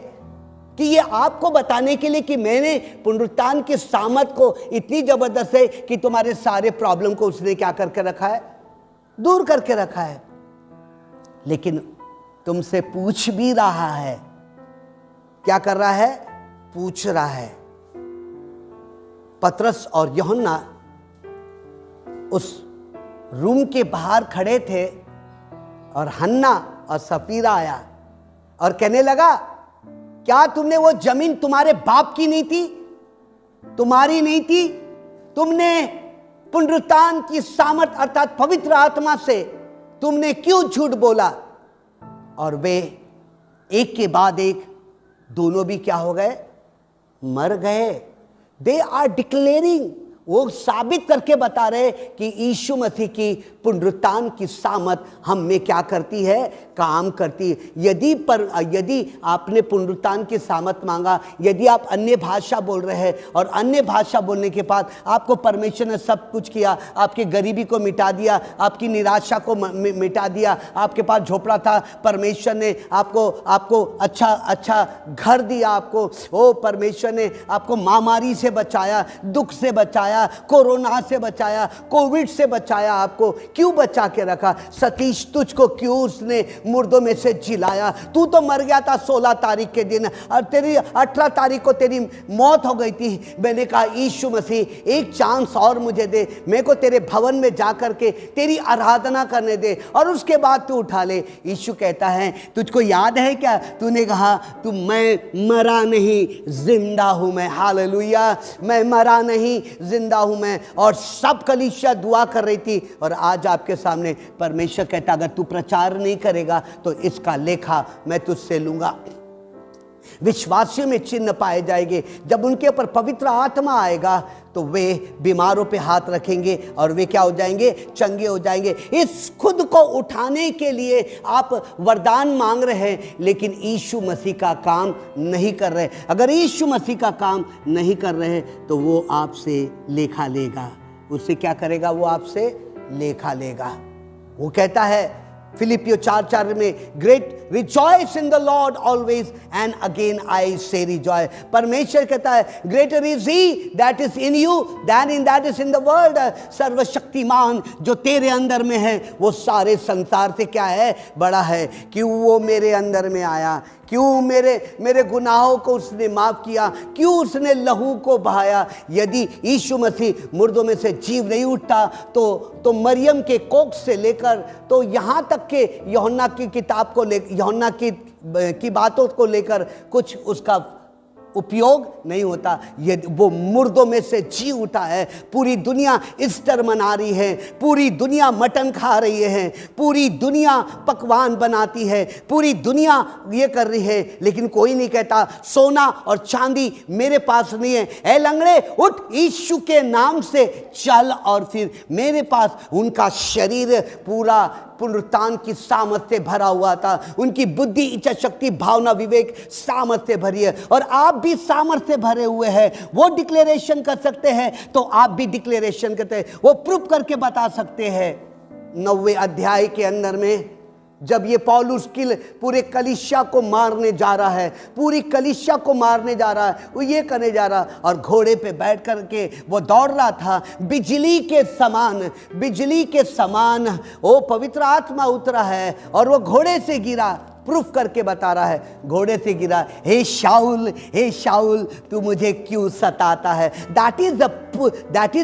कि ये आपको बताने के लिए कि मैंने पुनरुत्थान की सामर्थ को इतनी जबरदस्त है कि तुम्हारे सारे प्रॉब्लम को उसने क्या करके रखा है? दूर करके रखा है। लेकिन तुमसे पूछ भी रहा है। क्या कर रहा है? पूछ रहा है। पतरस और यूहन्ना उस रूम के बाहर खड़े थे और हन्ना और सफीरा आया और कहने लगा, क्या तुमने वो जमीन तुम्हारे बाप की नहीं थी, तुम्हारी नहीं थी? तुमने पुनरुत्थान की सामर्थ अर्थात पवित्र आत्मा से तुमने क्यों झूठ बोला? और वे एक के बाद एक दोनों भी क्या हो गए? मर गए। दे आर डिक्लेयरिंग, वो साबित करके बता रहे कि यीशु मसीह की पुनरुत्थान की सामर्थ हम में क्या करती है? काम करती है। यदि आपने पुनरुत्थान की सामर्थ मांगा, यदि आप अन्य भाषा बोल रहे हैं और अन्य भाषा बोलने के बाद आपको परमेश्वर ने सब कुछ किया, आपकी गरीबी को मिटा दिया, आपकी निराशा को मिटा दिया, आपके पास झोपड़ा था, परमेश्वर ने आपको अच्छा घर दिया, आपको ओ परमेश्वर ने आपको महामारी से बचाया, दुख से बचाया, कोरोना से बचाया, कोविड से बचाया, आपको क्यों बचा के रखा? सतीश तुझको क्यों उसने मुर्दों में से जिलाया? तू तो मर गया था 16 तारीख के दिन और तेरी 18 तारीख को तेरी मौत हो गई थी। मैंने कहा यीशु मसीह एक चांस और मुझे दे, मेरे को तेरे भवन में जा करके तेरी आराधना करने दे और उसके बाद तू उठा ले। यीशु कहता है, तुझको याद है क्या? तूने कहा तू मैं मरा नहीं जिंदा हूं मैं। हालेलुया, मैं मरा नहीं जिंदा हूं मैं। और सब कलीसिया दुआ कर रही थी और आज आपके सामने परमेश्वर कहता, अगर तू प्रचार नहीं करेगा तो इसका लेखा मैं तुझसे लूंगा। विश्वासियों में चिन्ह पाए जाएंगे। जब उनके ऊपर पवित्र आत्मा आएगा तो वे बीमारों पे हाथ रखेंगे और वे क्या हो जाएंगे? चंगे हो जाएंगे। इस खुद को उठाने के लिए आप वरदान मांग रहे हैं, लेकिन यीशु मसीह का काम नहीं कर रहे। अगर यीशु मसीह का काम नहीं कर रहे तो वो आपसे लेखा लेगा। उससे क्या करेगा? वो आपसे लेखा लेगा। वो कहता है फिलिपियो 4:4 में, great rejoice in the Lord always and again I say rejoice. परमेश्वर कहता है greater is he that is in you than in that is in the world. सर्वशक्तिमान जो तेरे अंदर में है वो सारे संसार से क्या है? बड़ा है। क्यों वो मेरे अंदर में आया? क्यों मेरे गुनाहों को उसने माफ किया? क्यों उसने लहू को बहाया? यदि यीशु मसीह मुर्दों में से जीव नहीं उठता तो मरियम के कोख से लेकर तो यहाँ तक के यूहन्ना की किताब को ले, यूहन्ना की बातों को लेकर कुछ उसका उपयोग नहीं होता। ये वो मुर्दों में से जी उठा है। पूरी दुनिया ईस्टर मना रही है, पूरी दुनिया मटन खा रही है, पूरी दुनिया पकवान बनाती है, पूरी दुनिया ये कर रही है, लेकिन कोई नहीं कहता सोना और चांदी मेरे पास नहीं है। ए लंगड़े उठ, यीशु के नाम से चल। और फिर मेरे पास उनका शरीर पूरा पुनरुत्थान की सामर्थ से भरा हुआ था। उनकी बुद्धि, इच्छा शक्ति, भावना, विवेक सामर्थ से भरी है। और आप भी सामर्थ से भरे हुए हैं। वो डिक्लेरेशन कर सकते हैं तो आप भी डिक्लेरेशन करते हैं। वो प्रूफ करके बता सकते हैं। 9वें अध्याय के अंदर में जब ये पौलुस की पूरे कलीसिया को मारने जा रहा है, पूरी कलीसिया को मारने जा रहा है, वो ये करने जा रहा, और घोड़े पे बैठ कर के वो दौड़ रहा था बिजली के समान, बिजली के समान वो पवित्र आत्मा उतरा है और वो घोड़े से गिरा। प्रूफ करके बता रहा है, घोड़े से गिरा, हे शाऊल तू मुझे क्यों सताता है। That is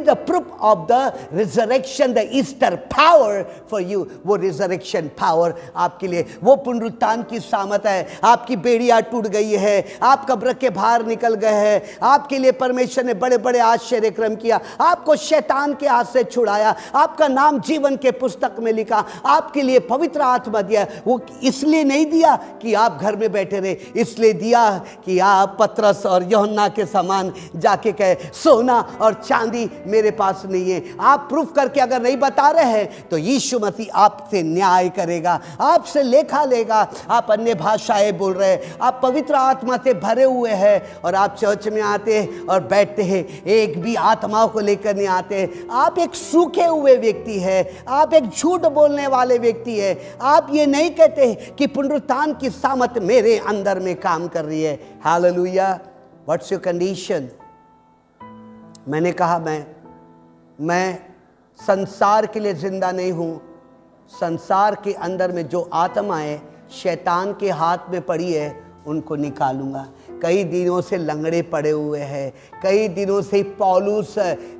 the proof of the resurrection, the Easter power for you. वो रिजरेक्शन पावर आपके लिए, वो पुनरुत्थान की सामर्थ है। आपकी बेड़ियां टूट गई है, आप कब्र के बाहर निकल गए हैं। आपके लिए परमेश्वर ने बड़े बड़े आश्चर्य कर्म किया, आपको शैतान के हाथ से छुड़ाया, आपका नाम जीवन के पुस्तक में लिखा, आपके लिए पवित्र आत्मा दिया। वो इसलिए नहीं दिया कि आप घर में बैठे रहे, इसलिए दिया कि आप पतरस और यूहन्ना के समान जाके कहे सोना और चांदी मेरे पास नहीं है। आप प्रूफ करके अगर नहीं बता रहे हैं तो यीशु मसीह आपसे न्याय करेगा, आपसे लेखा लेगा। आप अन्य भाषाएं बोल रहे हैं, आप पवित्र आत्मा से भरे हुए हैं और आप चर्च में आते हैं और बैठते हैं, एक भी आत्माओं को लेकर नहीं आते। आप एक सूखे हुए व्यक्ति है, आप एक झूठ बोलने वाले व्यक्ति है। आप ये नहीं कहते कि पुनरुत्थान की सामर्थ मेरे अंदर में काम कर रही है। हालेलुया। What's your condition? मैंने कहा मैं संसार के लिए जिंदा नहीं हूं। संसार के अंदर में जो आत्माएं शैतान के हाथ में पड़ी है उनको निकालूंगा। कई दिनों से लंगड़े पड़े हुए हैं, कई दिनों से पौलुस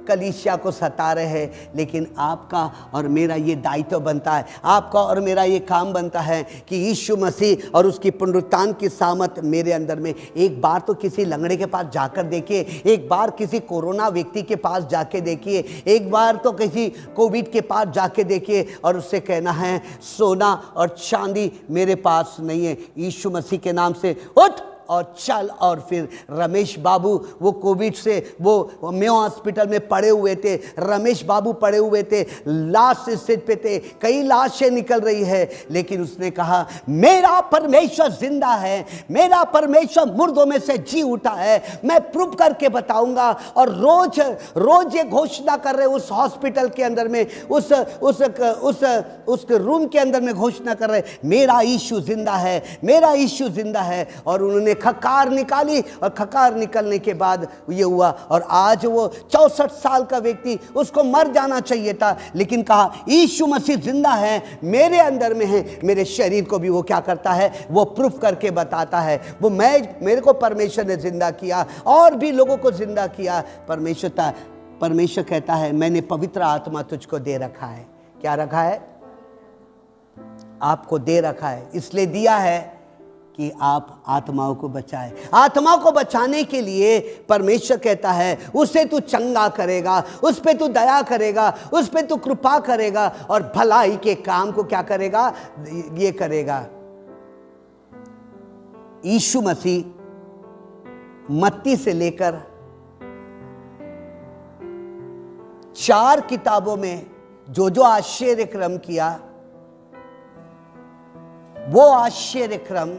कलीसिया को सता रहे हैं, लेकिन आपका और मेरा ये दायित्व बनता है, आपका और मेरा ये काम बनता है कि यीशु मसीह और उसकी पुनरुत्थान की सामर्थ मेरे अंदर में। एक बार तो किसी लंगड़े के पास जाकर देखिए, एक बार किसी कोरोना व्यक्ति के पास जाके देखिए, एक बार तो किसी कोविड के पास जाके देखिए और उससे कहना है सोना और चांदी मेरे पास नहीं है, यीशु मसीह के नाम से उठ और चल। और फिर रमेश बाबू वो कोविड से वो मेयो हॉस्पिटल में पड़े हुए थे, रमेश बाबू पड़े हुए थे, लाश स्थिति पे थे, कई लाशें निकल रही है, लेकिन उसने कहा मेरा परमेश्वर जिंदा है, मेरा परमेश्वर मुर्दों में से जी उठा है, मैं प्रूव करके बताऊंगा। और रोज रोज ये घोषणा कर रहे उस हॉस्पिटल के अंदर में, उस रूम के अंदर में घोषणा कर रहे मेरा यीशु जिंदा है, मेरा यीशु जिंदा है। और उन्होंने खकार निकाली और खकार निकलने के बाद ये हुआ। और आज वो 64 साल का व्यक्ति, उसको मर जाना चाहिए था, लेकिन कहा यीशु मसीह जिंदा है, मेरे अंदर में है। मेरे शरीर को भी वो क्या करता है, वो प्रूफ करके बताता है। वो मेरे को परमेश्वर ने जिंदा किया और भी लोगों को जिंदा किया। परमेश्वर कहता है मैंने पवित्र आत्मा तुझको दे रखा है। क्या रखा है? आपको दे रखा है। इसलिए दिया है कि आप आत्माओं को बचाए। आत्माओं को बचाने के लिए परमेश्वर कहता है उसे तू चंगा करेगा, उस पे तू दया करेगा, उस पे तू कृपा करेगा और भलाई के काम को क्या करेगा, ये करेगा। यीशु मसीह मत्ती से लेकर 4 किताबों में जो जो आश्चर्य क्रम किया, वो आश्चर्य क्रम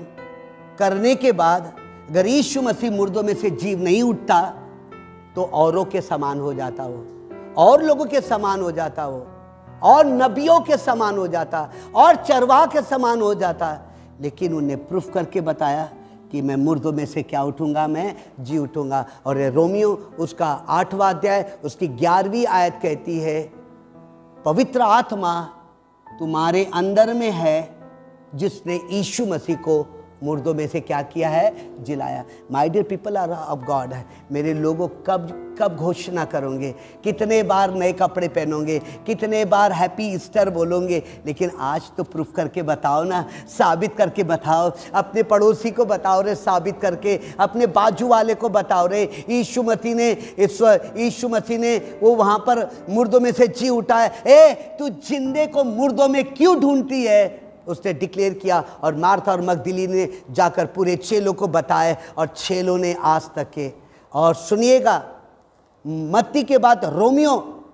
करने के बाद अगर यीशु मसीह मुर्दों में से जीव नहीं उठता तो औरों के समान हो जाता वो, और लोगों के समान हो जाता वो, और नबियों के समान हो जाता, और चरवाह के समान हो जाता। लेकिन उन्हें प्रूफ करके बताया कि मैं मुर्दों में से क्या उठूंगा, मैं जी उठूंगा। और रोमियो उसका 8वां अध्याय उसकी 11वीं आयत कहती है पवित्र आत्मा तुम्हारे अंदर में है जिसने यीशु मसीह को मुर्दों में से क्या किया है, जिलाया। My dear people are of God है, मेरे लोगों कब घोषणा करोगे, कितने बार नए कपड़े पहनोगे, कितने बार हैप्पी ईस्टर बोलोगे, लेकिन आज तो प्रूफ करके बताओ ना, साबित करके बताओ, अपने पड़ोसी को बताओ रे, साबित करके अपने बाजू वाले को बताओ रे। यीशु मसीह ने वो वहां पर मुर्दों में से जी उठा है। ए तू जिंदे को मुर्दों में क्यों ढूंढती है, उसने डिक्लेयर किया। और मार्था और मगदली ने जाकर पूरे चेलों को बताया और चेलों ने आज तक के। और सुनिएगा, मत्ती के बाद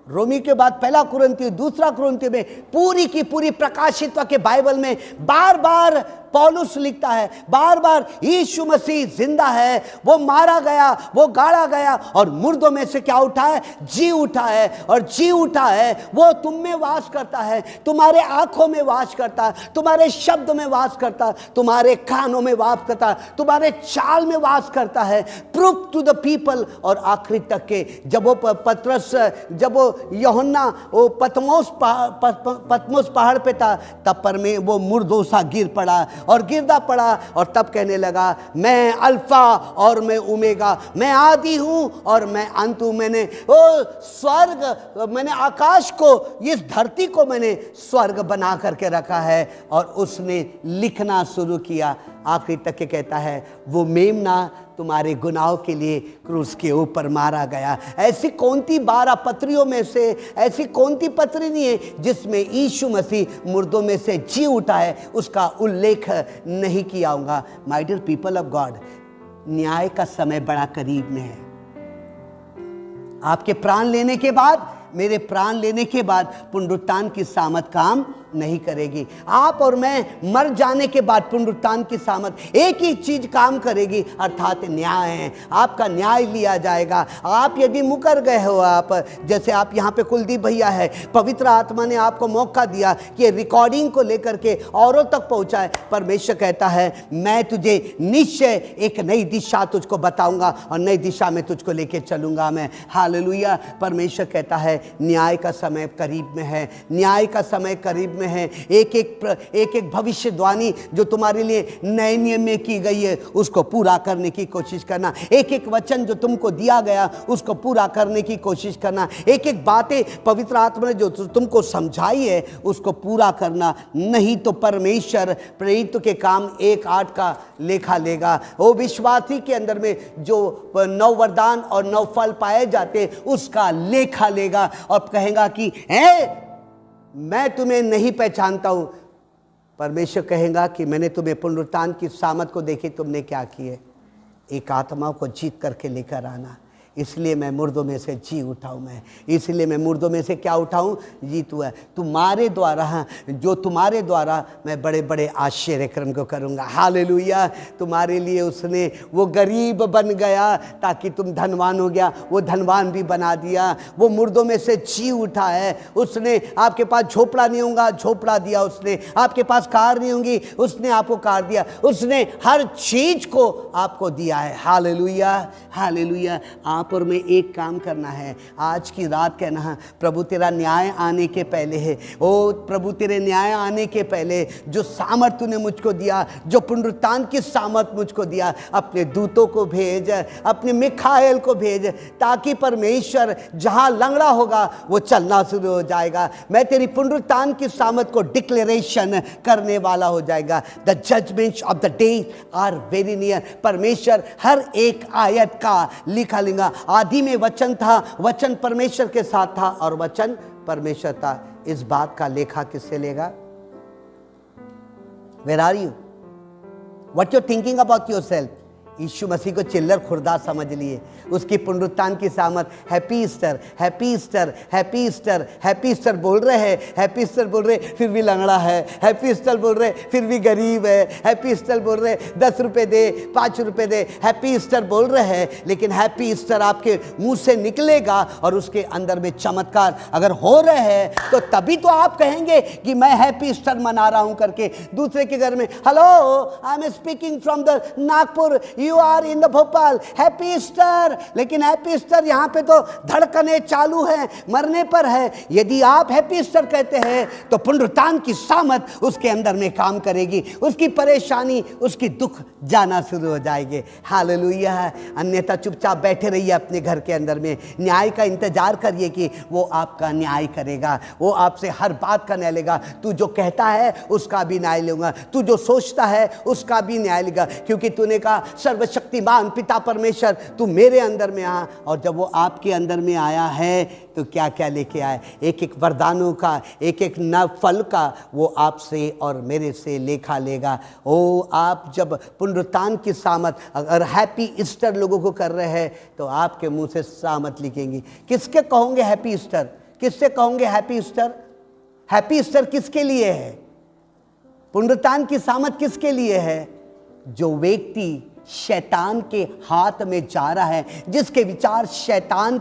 रोमी के बाद पहला कुरिन्थियों, दूसरा कुरिन्थियों में पूरी की पूरी प्रकाशित के बाइबल में बार बार पौलुस लिखता है, बार बार यीशु मसीह जिंदा है, वो मारा गया, वो गाड़ा गया और मुर्दों में से क्या उठा है, जी उठा है। और जी उठा है, वो तुम में वास करता है, तुम्हारे आंखों में वास करता है, तुम्हारे शब्द में वास करता है, तुम्हारे कानों में वास करता है, तुम्हारे चाल में वास करता है। Proof to the people. और आखिरी तक के जब वो यूहन्ना वो पतमोस पहाड़ पे था, तब पर में वो मुर्दों सा गिर पड़ा और गिरदा पड़ा और तब कहने लगा, मैं अल्फा और मैं ओमेगा, मैं आदि हूं और मैं अंत हूं। मैंने वो स्वर्ग, मैंने आकाश को, इस धरती को मैंने स्वर्ग बना करके रखा है। और उसने लिखना शुरू किया, आखिरी तक के कहता है, वो मेमना तुम्हारे गुनाहों के लिए क्रूस के ऊपर मारा गया। ऐसी कौन सी 12 पत्रियों में से ऐसी कौन सी पत्री नहीं है जिसमें यीशु मसीह मुर्दों में से जी उठा है, उसका उल्लेख नहीं किया होगा। My dear people of God, न्याय का समय बड़ा करीब में है। आपके प्राण लेने के बाद, मेरे प्राण लेने के बाद पुनरुत्थान की सामर्थ काम नहीं करेगी। आप और मैं मर जाने के बाद पुनरुत्थान की सामर्थ एक ही चीज काम करेगी, अर्थात न्याय है। आपका न्याय लिया जाएगा। आप यदि मुकर गए हो, आप जैसे आप यहाँ पे कुलदीप भैया है, पवित्र आत्मा ने आपको मौका दिया कि रिकॉर्डिंग को लेकर के औरों तक पहुँचाए। परमेश्वर कहता है, मैं तुझे निश्चय एक नई दिशा तुझको बताऊंगा और नई दिशा में तुझको लेके चलूंगा मैं। हालेलुया। परमेश्वर कहता है, न्याय का समय करीब में है, न्याय का समय करीब में है। एक एक भविष्यवाणी जो तुम्हारे लिए नए नियम में की गई है, उसको पूरा करने की कोशिश करना। एक एक वचन जो तुमको दिया गया, उसको पूरा करने की कोशिश करना। एक एक बातें पवित्र आत्मा ने जो तुमको समझाई है, उसको पूरा करना। नहीं तो परमेश्वर प्रेरित के काम 1:8 का लेखा लेगा। वो विश्वासी के अंदर में जो 9 वरदान और 9 फल पाए जाते, उसका लेखा लेगा और कहेगा कि मैं तुम्हें नहीं पहचानता हूं। परमेश्वर कहेगा कि मैंने तुम्हें पुनरुत्थान की सामर्थ को देखे, तुमने क्या किए, एक आत्मा को जीत करके लेकर आना। इसलिए मैं मुर्दों में से जी उठाऊं। मैं इसलिए मैं मुर्दों में से क्या उठाऊं, जीत हुआ। तुम्हारे द्वारा, जो तुम्हारे द्वारा मैं बड़े बड़े आश्चर्य कर्म को करूंगा। हालेलुया। तुम्हारे लिए उसने वो गरीब बन गया ताकि तुम धनवान हो गया, वो धनवान भी बना दिया। वो मुर्दों में से जी उठा है। उसने आपके पास झोपड़ा नहीं होगा, झोपड़ा दिया उसने। आपके पास कार नहीं होगी, उसने आपको कार दिया। उसने हर चीज को आपको दिया है। Hallelujah, hallelujah. आप और मैं एक काम करना है, आज की रात कहना है, प्रभु तेरा न्याय आने के पहले है। ओ प्रभु तेरे न्याय आने के पहले जो सामर्थ तूने मुझको दिया, जो पुनरुत्थान की सामर्थ मुझको दिया, अपने दूतों को भेज, अपने मिखाएल को भेज, ताकि परमेश्वर जहां लंगड़ा होगा वो चलना शुरू हो जाएगा। मैं तेरी पुनरुत्थान की सामर्थ को डिक्लेरेशन करने वाला हो जाएगा। The judgements of the day are very near. परमेश्वर हर एक आयत का लिखा लेगा। आदि में वचन था, वचन परमेश्वर के साथ था और वचन परमेश्वर था। इस बात का लेखा किससे लेगा? Where are you? What you're thinking about yourself? यीशु मसीह को चिल्लर खुर्दा समझ लिए, उसकी पुनरुत्थान की सामर्थ। Happy Easter, happy Easter, happy Easter, happy Easter बोल रहे हैं, हैप्पी ईस्टर बोल रहे, फिर भी लंगड़ा है। हैप्पी ईस्टर बोल रहे, फिर भी गरीब है। हैप्पी ईस्टर बोल रहे, 10 रुपए दे, 5 रुपए दे। हैप्पी ईस्टर बोल रहे हैं, लेकिन हैप्पी ईस्टर आपके मुंह से निकलेगा और उसके अंदर में चमत्कार अगर हो रहे हैं तो तभी तो आप कहेंगे कि मैं हैप्पी ईस्टर मना रहा हूं करके। दूसरे के घर में, hello I am speaking from the Nagpur, you are in the Bhopal, happy Easter. लेकिन हैप्पी ईस्टर यहाँ पे तो धड़कने चालू है, मरने पर है। यदि आप हैप्पी ईस्टर कहते हैं तो पुनरुत्थान की सामत उसके अंदर में काम करेगी, उसकी परेशानी, उसकी दुख जाना शुरू हो जाएंगे। हालेलुया। अन्यथा चुपचाप बैठे रहिए अपने घर के अंदर में, न्याय का इंतजार करिए कि वो आपका न्याय करेगा, वो आपसे हर बात का न्याय लेगा। तू जो कहता है उसका भी न्याय लूंगा, तू जो सोचता है उसका भी न्याय लेगा, क्योंकि तूने कहा सर्वशक्तिमान पिता परमेश्वर तू मेरे अंदर में आ। और जब वो आपके अंदर में आया है तो क्या क्या लेके आए, एक एक वरदानों का, एक एक नव फल का वो आपसे और मेरे से लेखा लेगा। ओ आप जब पुनरुत्थान की सामत अगर हैप्पी ईस्टर लोगों को कर रहे हैं तो आपके मुंह से सामत लिखेंगी। किसके कहोगे हैप्पी ईस्टर, किससे कहोगे हैप्पी ईस्टर? हैप्पी ईस्टर किसके लिए है? पुनरुत्थान की सामत किसके लिए है? जो व्यक्ति शैतान के हाथ में जा रहा है, जिसके विचार शैतान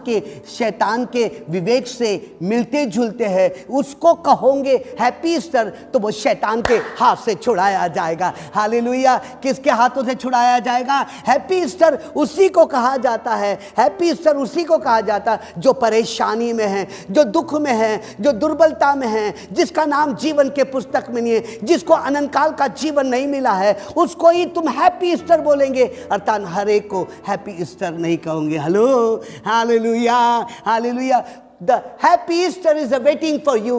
के विवेक से मिलते जुलते हैं, उसको कहोगे हैप्पी ईस्टर तो वो शैतान के हाथ से छुड़ाया जाएगा। हालेलुया। किसके हाथों से छुड़ाया जाएगा? हैप्पी ईस्टर उसी को कहा जाता है, हैप्पी ईस्टर उसी को कहा जाता है जो परेशानी में है, जो दुख में है, जो दुर्बलता में है, जिसका नाम जीवन के पुस्तक में नहीं है, जिसको अनंत काल का जीवन नहीं मिला है, उसको ही तुम हैप्पी ईस्टर बोलेंगे। अर्थात हर एक को हैप्पी ईस्टर नहीं कहोगे। Hello, hallelujah, hallelujah. The happy Easter is waiting for you.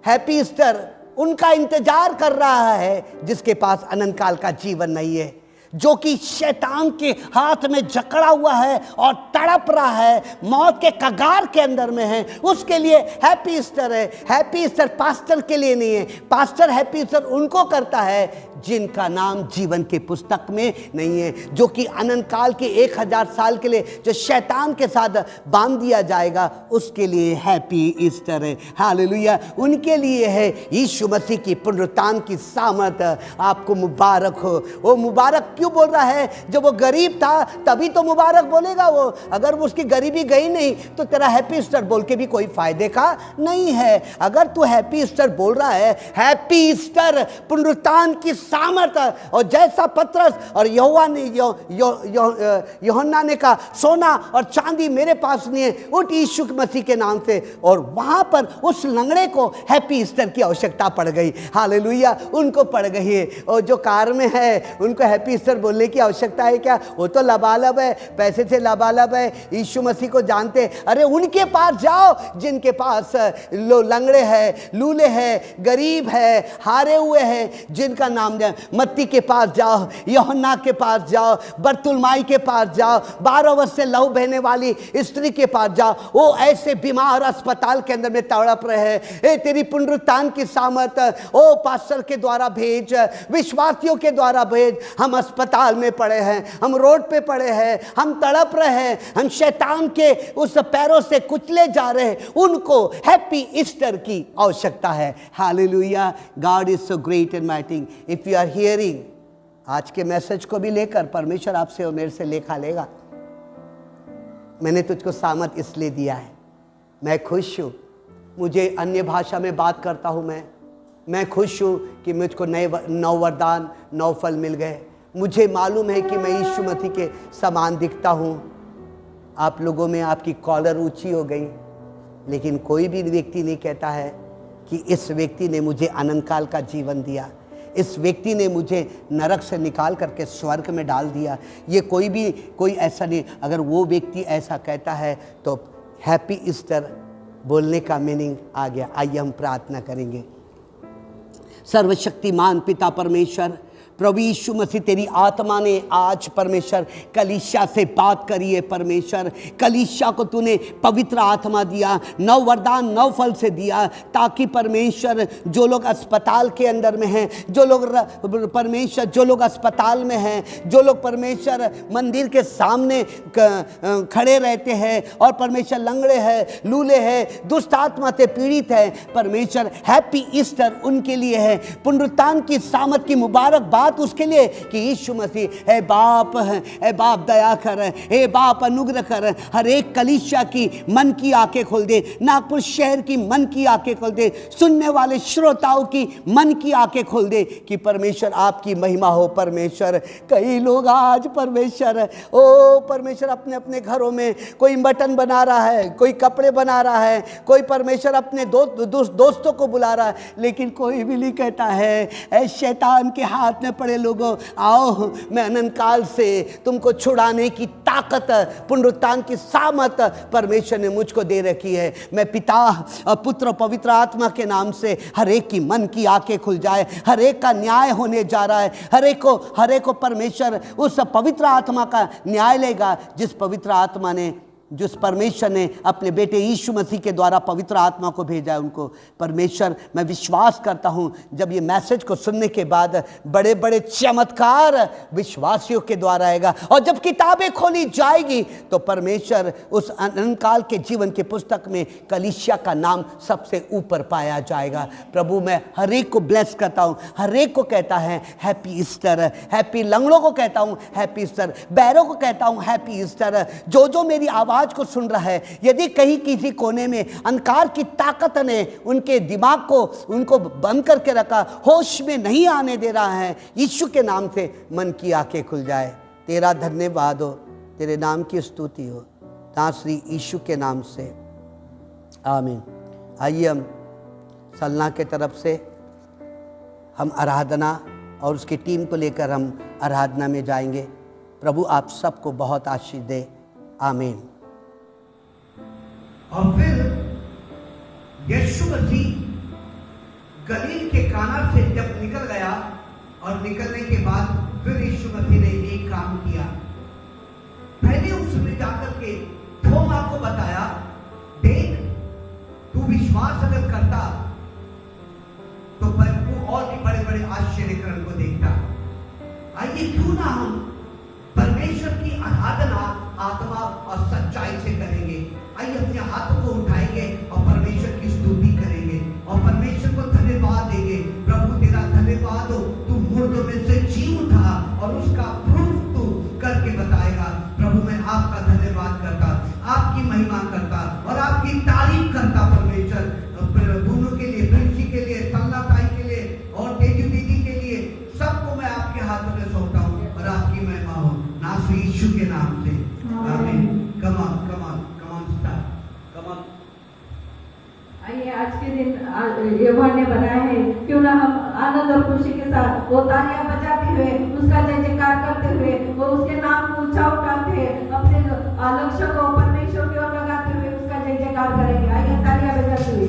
Happy Easter उनका इंतजार कर रहा है जिसके पास अनंत काल का जीवन नहीं है, जो कि शैतान के हाथ में जकड़ा हुआ है और तड़प रहा है, मौत के कगार के अंदर में है। उसके लिए हैप्पी ईस्टर है। हैप्पी ईस्टर पास्टर के लिए नहीं है। पास्टर हैप्पी ईस्टर उनको करता है जिनका नाम जीवन के पुस्तक में नहीं है, जो कि अनंत काल के 1000 साल के लिए जो शैतान के साथ बांध दिया जाएगा, उसके लिए हैप्पी ईस्टर है। हालेलुया। उनके लिए है यीशु मसीह की पुनरुत्थान की सामर्थ। आपको मुबारक हो। वो मुबारक क्यों बोल रहा है? जब वो गरीब था तभी तो मुबारक बोलेगा वो। अगर वो उसकी गरीबी गई नहीं तो तेरा हैप्पी ईस्टर बोल के भी कोई फायदे का नहीं है। अगर तू हैप्पी ईस्टर बोल रहा है, हैप्पी ईस्टर पुनरुत्थान की सामर्थ। और जैसा पतरस और यूहन्ना ने कहा सोना और चांदी मेरे पास नहीं है, उठ यीशु मसीह के नाम से। और वहां पर उस लंगड़े को हैप्पी ईस्टर की आवश्यकता पड़ गई। हालेलुया। उनको पड़ गई है। और जो कार में है उनको हैप्पी ईस्टर बोलने की आवश्यकता है क्या? वो तो लबालब है, पैसे से लबालब है, यीशु मसीह को जानते। अरे उनके पास जाओ जिनके पास लंगड़े हैं, लूले हैं, गरीब है, हारे हुए हैं, जिनका नाम जाए। मत्ती के पास जाओ, यूहन्ना के पास जाओ, बरतुलमाई के पास जाओ, 12 वर्ष से लहू बहने वाली स्त्री के पास जाओ। वो ऐसे बीमार अस्पताल के अंदर में तड़प रहे हैं। ए तेरी पुनरुत्थान की सामर्थ ओ पास्टर के द्वारा भेज, विश्वासियों के द्वारा भेज। हम अस्पताल में पड़े हैं, हम रोड पे पड़े हैं, हम तड़प रहे हैं, हम शैतान के उस पैरों से कुचले जा रहे हैं। उनको हैप्पी ईस्टर की आवश्यकता है। Hallelujah. God is so great and mighty. If you are hearing, आज के मैसेज को भी लेकर परमेश्वर आपसे और मेरे से लेखा लेगा। मैंने तुझको सामर्थ इसलिए दिया है, मैं खुश हूँ। मुझे अन्य भाषा में बात करता हूँ मैं खुश हूँ कि मुझको नौ वरदान, 9 फल मिल गए। मुझे मालूम है कि मैं यीशु मसीह के समान दिखता हूँ। आप लोगों में आपकी कॉलर ऊंची हो गई, लेकिन कोई भी व्यक्ति नहीं कहता है कि इस व्यक्ति ने मुझे अनंत काल का जीवन दिया, इस व्यक्ति ने मुझे नरक से निकाल करके स्वर्ग में डाल दिया। ये कोई ऐसा नहीं। अगर वो व्यक्ति ऐसा कहता है तो हैप्पी ईस्टर बोलने का मीनिंग आ गया। आइए हम प्रार्थना करेंगे। सर्वशक्तिमान पिता परमेश्वर, प्रभु यीशु मसीह, तेरी आत्मा ने आज परमेश्वर कलीसिया से बात करी है। परमेश्वर, कलीसिया को तूने पवित्र आत्मा दिया, 9 वरदान 9 फल से दिया, ताकि परमेश्वर जो लोग अस्पताल के अंदर में हैं, जो लोग परमेश्वर जो लोग अस्पताल में हैं, जो लोग परमेश्वर मंदिर के सामने खड़े रहते हैं और परमेश्वर लंगड़े हैं, लूले हैं, दुष्ट आत्मा से पीड़ित हैं, परमेश्वर हैप्पी ईस्टर उनके लिए है। पुनरुत्थान की सामत की मुबारकबाद बात उसके लिए कि यीशु मसीह हे बाप दया कर, हे बाप अनुग्रह कर, हर एक कलीसिया की मन की आंखें खोल दे, नागपुर शहर की मन की आंखें खोल दे, सुनने वाले श्रोताओं की मन की आंखें खोल दे कि परमेश्वर आपकी महिमा हो। परमेश्वर कई लोग आज परमेश्वर परमेश्वर अपने अपने घरों में कोई मटन बना रहा है, कोई कपड़े बना रहा है, कोई परमेश्वर अपने दोस्तों को बुला रहा है, लेकिन कोई भी नहीं कहता है ऐ शैतान के हाथ में पड़े लोगों, आओ मैं अनंत काल से तुमको छुड़ाने की ताकत, पुनरुत्थान की सामत परमेश्वर ने मुझको दे रखी है। मैं पिता और पुत्र और पवित्र आत्मा के नाम से हर एक की मन की आंखें खुल जाए, हर एक का न्याय होने जा रहा है, हर एक को परमेश्वर उस पवित्र आत्मा का न्याय लेगा जिस पवित्र आत्मा ने, जिस परमेश्वर ने अपने बेटे यीशु मसीह के द्वारा पवित्र आत्मा को भेजा है उनको। परमेश्वर मैं विश्वास करता हूँ जब ये मैसेज को सुनने के बाद बड़े बड़े चमत्कार विश्वासियों के द्वारा आएगा, और जब किताबें खोली जाएगी तो परमेश्वर उस अनंत काल के जीवन के पुस्तक में कलीसिया का नाम सबसे ऊपर पाया जाएगा। प्रभु मैं हर एक को ब्लेस करता हूँ, हर एक को कहता है हैप्पी ईस्टर, हैप्पी, लंगड़ों को कहता हूँ हैप्पी ईस्टर, बैरों को कहता हूँ हैप्पी ईस्टर। जो मेरी आवाज़ को सुन रहा है, यदि कहीं किसी कोने में अंधकार की ताकत ने उनके दिमाग को, उनको बंद करके रखा, होश में नहीं आने दे रहा है, यीशु के नाम से मन की आंखें खुल जाए। तेरा धन्यवाद हो, तेरे नाम की स्तुति हो, नासरी यीशु के नाम से, आमीन। आइए हम सलना के तरफ से हम आराधना और उसकी टीम को लेकर हम आराधना में जाएंगे। प्रभु आप सबको बहुत आशीष दे, आमीन। और फिर यीशु मसीह गलील के काना से जब निकल गया, और निकलने के बाद फिर यीशु मसीह ने एक काम किया। पहले उसने जाकर के थोमा को बताया, देख तू विश्वास अगर करता तो तू और भी बड़े बड़े आश्चर्य कर्म को देखता। आइए क्यों ना हम परमेश्वर की आराधना आत्मा और सच्चाई से करेंगे। आइए अपने हाथों को उठाएंगे और परमेश्वर की स्तुति करेंगे और परमेश्वर को धन्यवाद देंगे। प्रभु तेरा धन्यवाद हो, तू मुर्दों में से जी उठा और उसका प्रूफ तू करके बताएगा। प्रभु मैं आपका धन्यवाद करता, आपकी महिमा करता और आपकी तारीफ करता। परमेश्वर दोनों के लिए, प्रिंसी के लिए, सल्ला ताई के लिए और तेजू दीदी के लिए, सबको मैं आपके हाथों में सौंपता हूँ और आपकी महिमा हो नासरी यीशु के नाम से, आमीन। कमान आइए आज के दिन यहोवा ने बनाया है, क्यों ना हम आनंद और खुशी के साथ वो तालियां बजाते हुए, उसका जय जयकार करते हुए, वो उसके नाम को ऊंचा उठाते हुए, अपने लक्ष्य को परमेश्वर की ओर लगाते हुए उसका जय जयकार करेंगे। आइए तालियां बजाते हुए।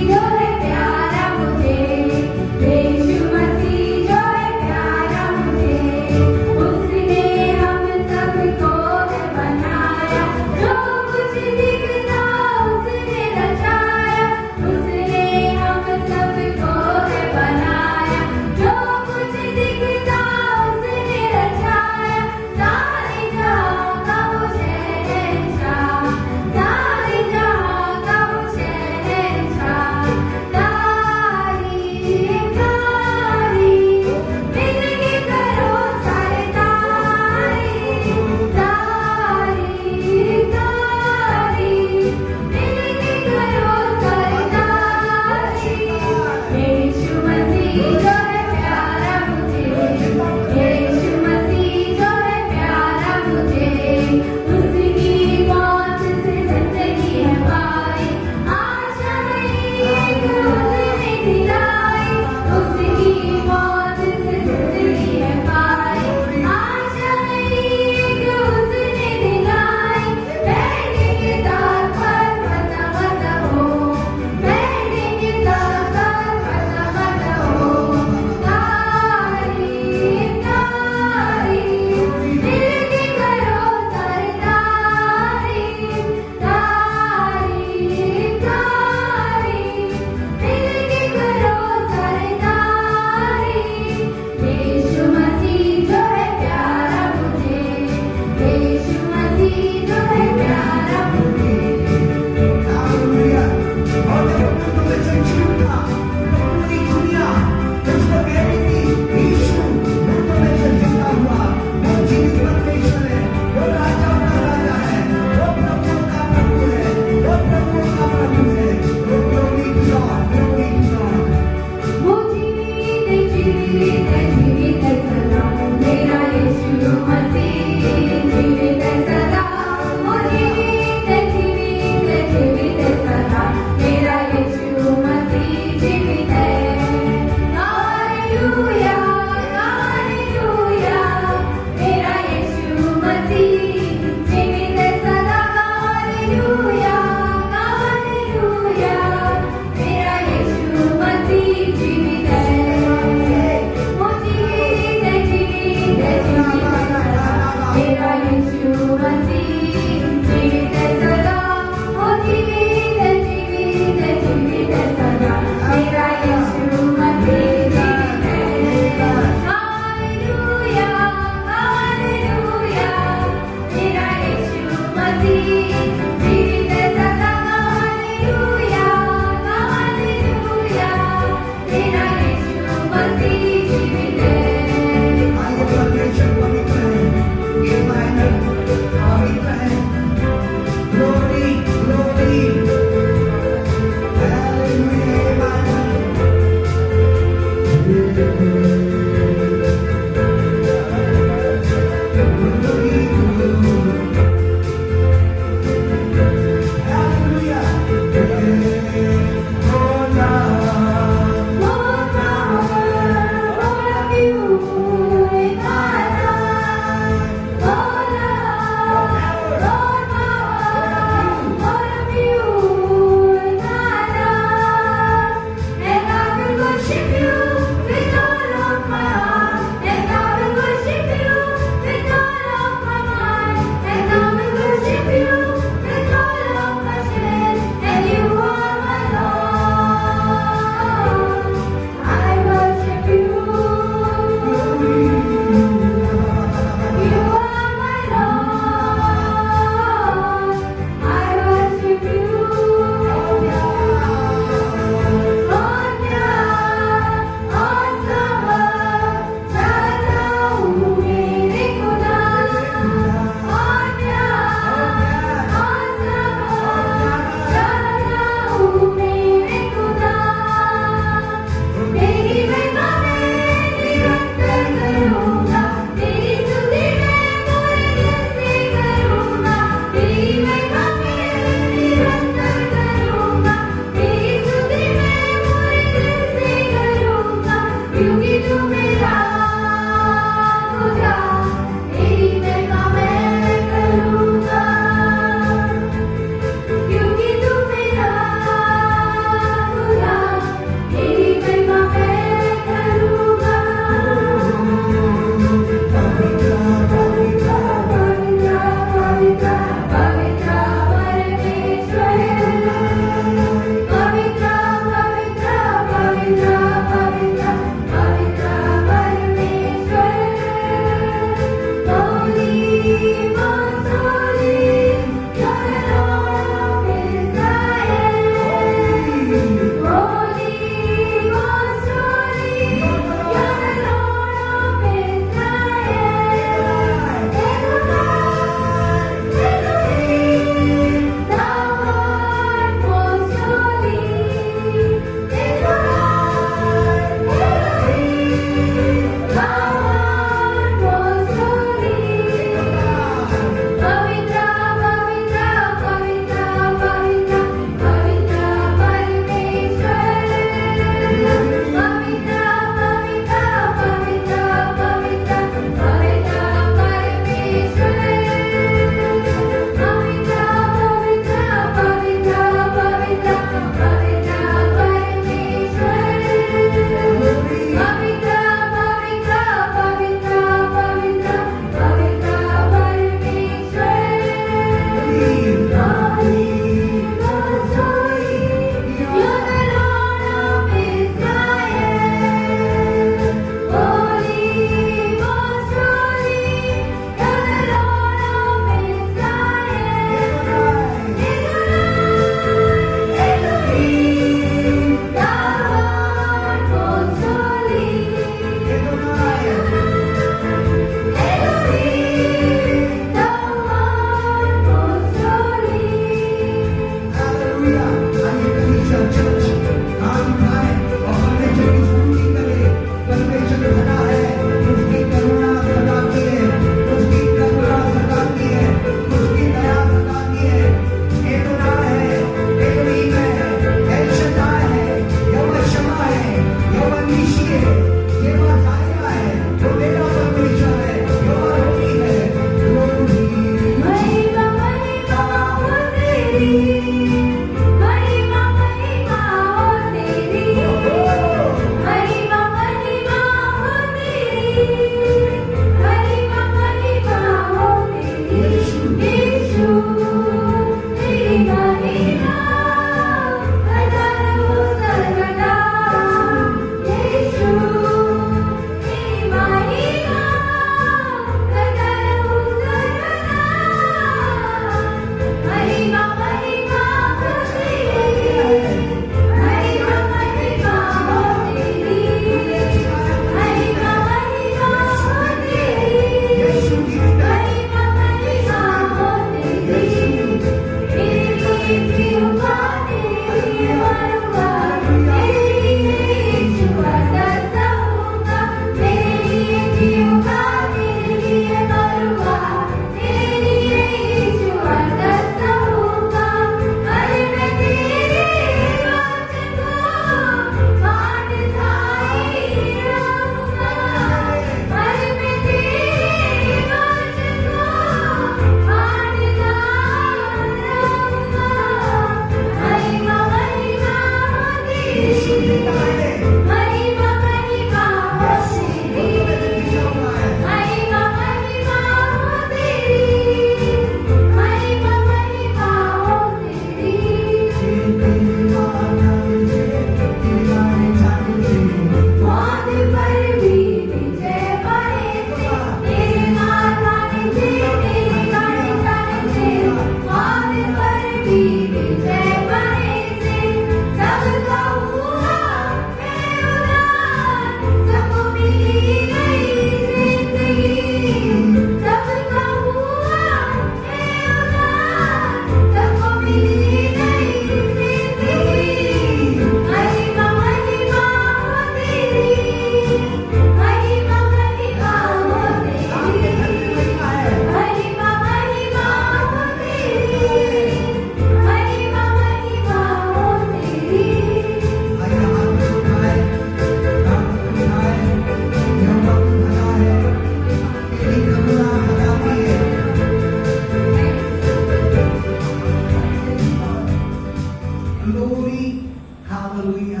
हालेलुया।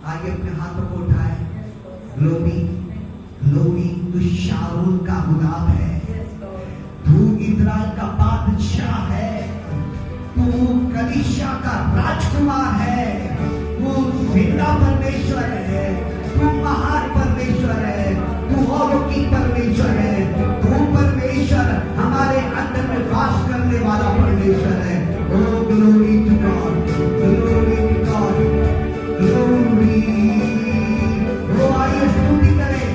आइए अपने हाथों को उठाए। ग्लोरी ग्लोरी, तू शारून का गुलाब है, तू इज़राइल का बादशाह है, तू कलीसिया का राजकुमार है, तू जिंदा परमेश्वर है, तू महान परमेश्वर है, तू औरों की परमेश्वर है, तू परमेश्वर हमारे अंदर में वास करने वाला परमेश्वर है। O glory to God, glory to God, glory. वो आइए स्तुति करें,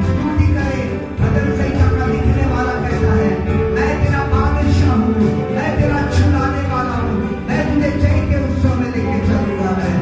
स्तुति करें। भजन संहिता का लिखने वाला कहता है, मैं तेरा बादशाह हूँ, मैं तेरा छुड़ाने वाला हूँ, मैं तुझे जय के उत्सव में लेके चलूंगा। मैं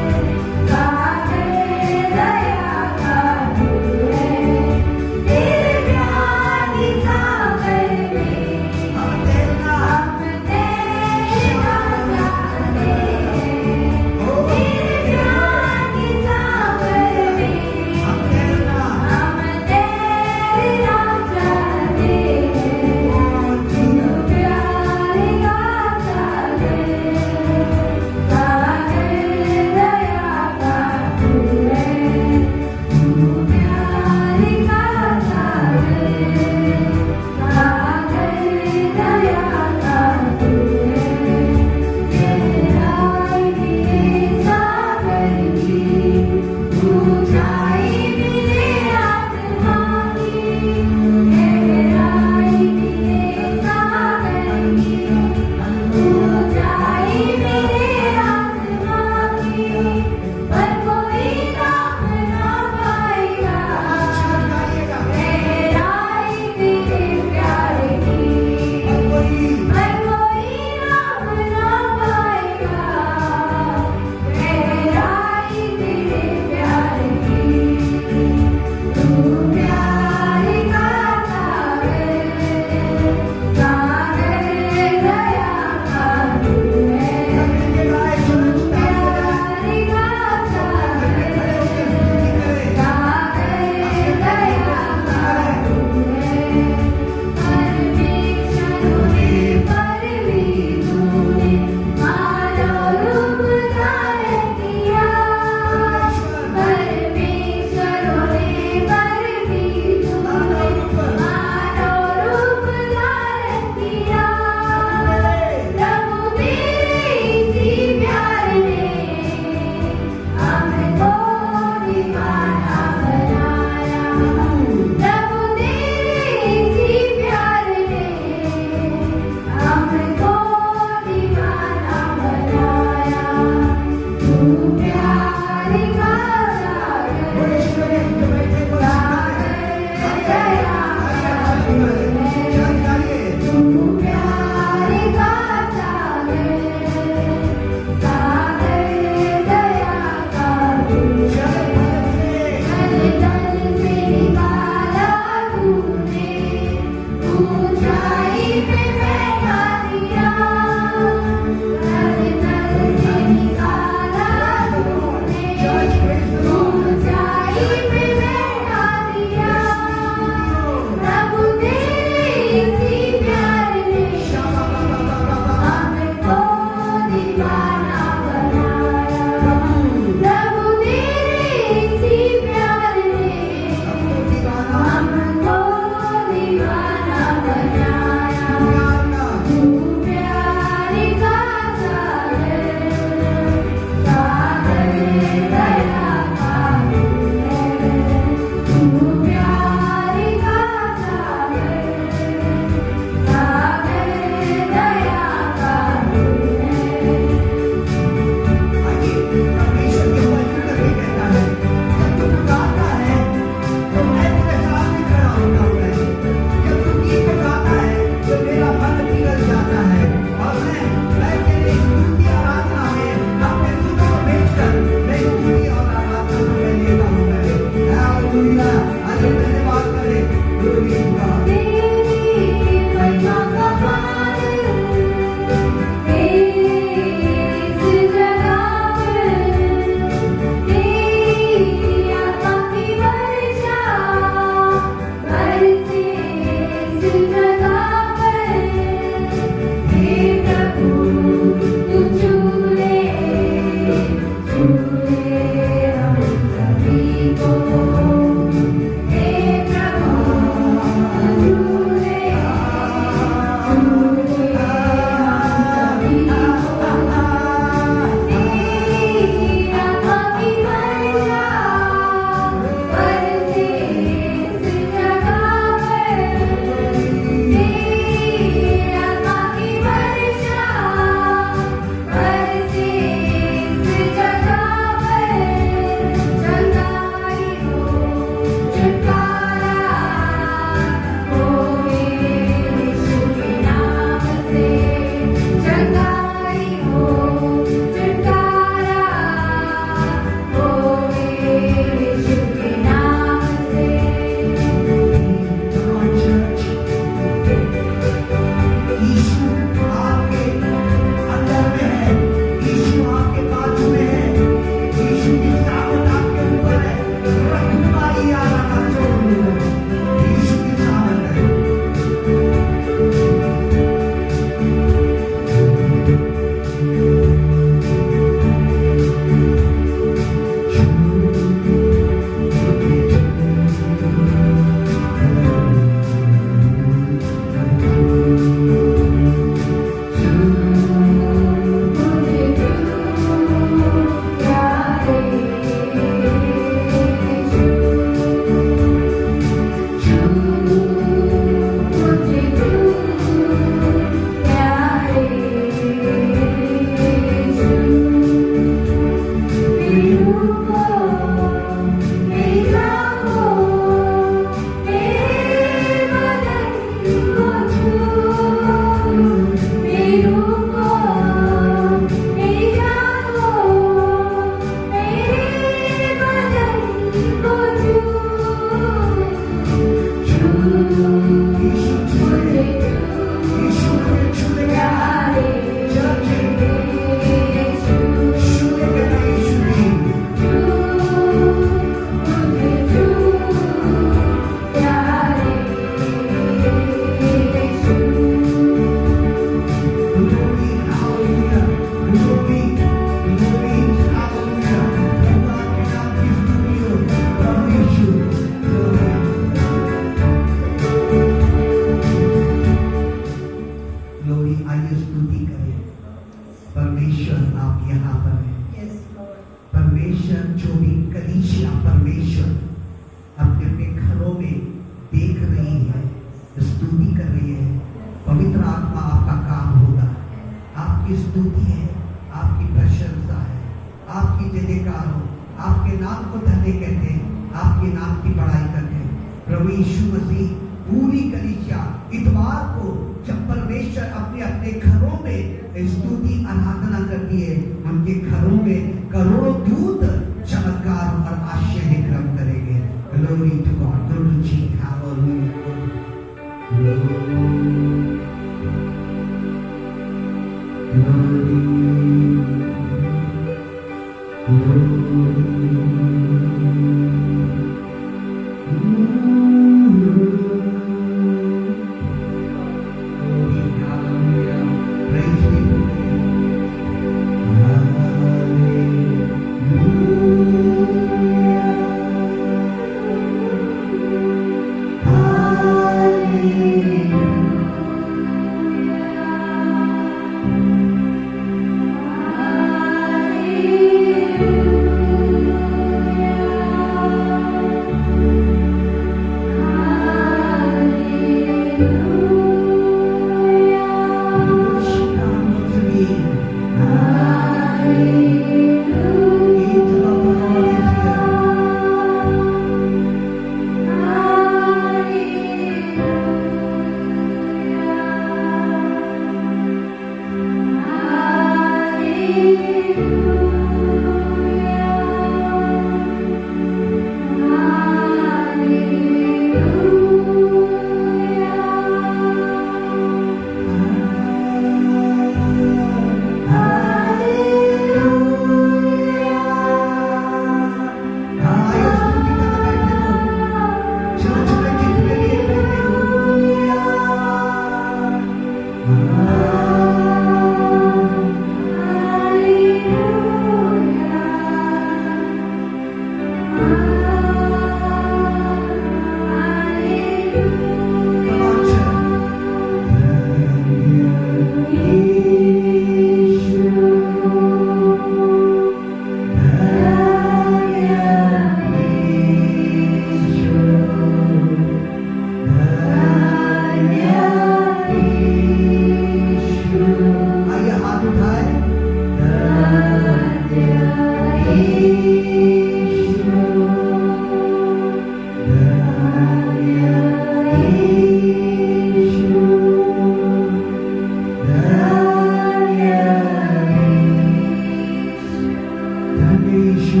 यीशु,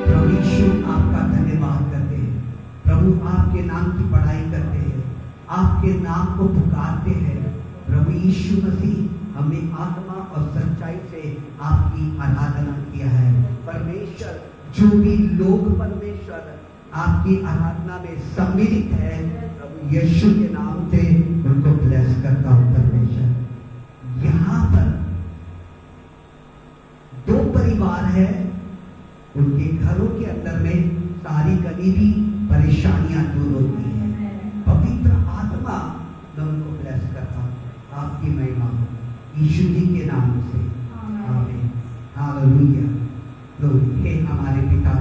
प्रभु यीशु आपका धन्यवाद करते हैं। प्रभु आपके नाम की पढ़ाई करते हैं, आपके नाम को पुकारते हैं। प्रभु यीशु मसीह हमने आत्मा और सच्चाई से आपकी आराधना किया है। परमेश्वर, जो भी लोग परमेश्वर आपकी आराधना में सम्मिलित है, प्रभु यीशु के नाम से उनको ब्लेस करता हूँ। परमेश्वर, यहाँ पर 2 परिवार है, उनके घरों के अंदर में सारी गरीबी परेशानियां दूर होती है। पवित्र आत्मा मैं उनको ब्लेस करता हूँ। आपकी महिमा हो यीशु जी के नाम से, आमीन। हालेलुया। ग्लोरी। हे हमारे पिता,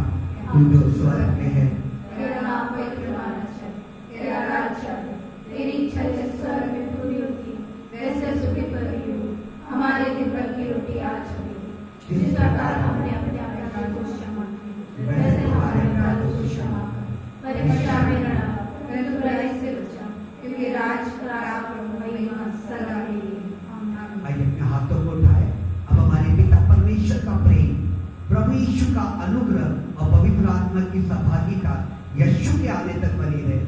तू जो स्वर्ग में है, तेरा नाम पवित्र माना जाए, तेरा राज्य आए, तेरी इच्छा जैसे स्वर्ग में पूरी होती वैसे पृथ्वी पर भी हो। हमारे दिन भर की रोटी आज हमें दे। जिस प्रकार हमने अपने अपराध को क्षमा किया, वैसे हमारे अपराध को क्षमा कर। परीक्षा में न डाल, परंतु बुराई से बचा, क्योंकि राज, प्रताप और महिमा सदा के लिए। आमीन। आइए अपने हाथों को उठाए। अब हमारे पिता परमेश्वर का प्रेम, प्रभु यीशु का अनुग्रह और पवित्र आत्मा की सहभागिता यीशु के आने तक बनी रहे।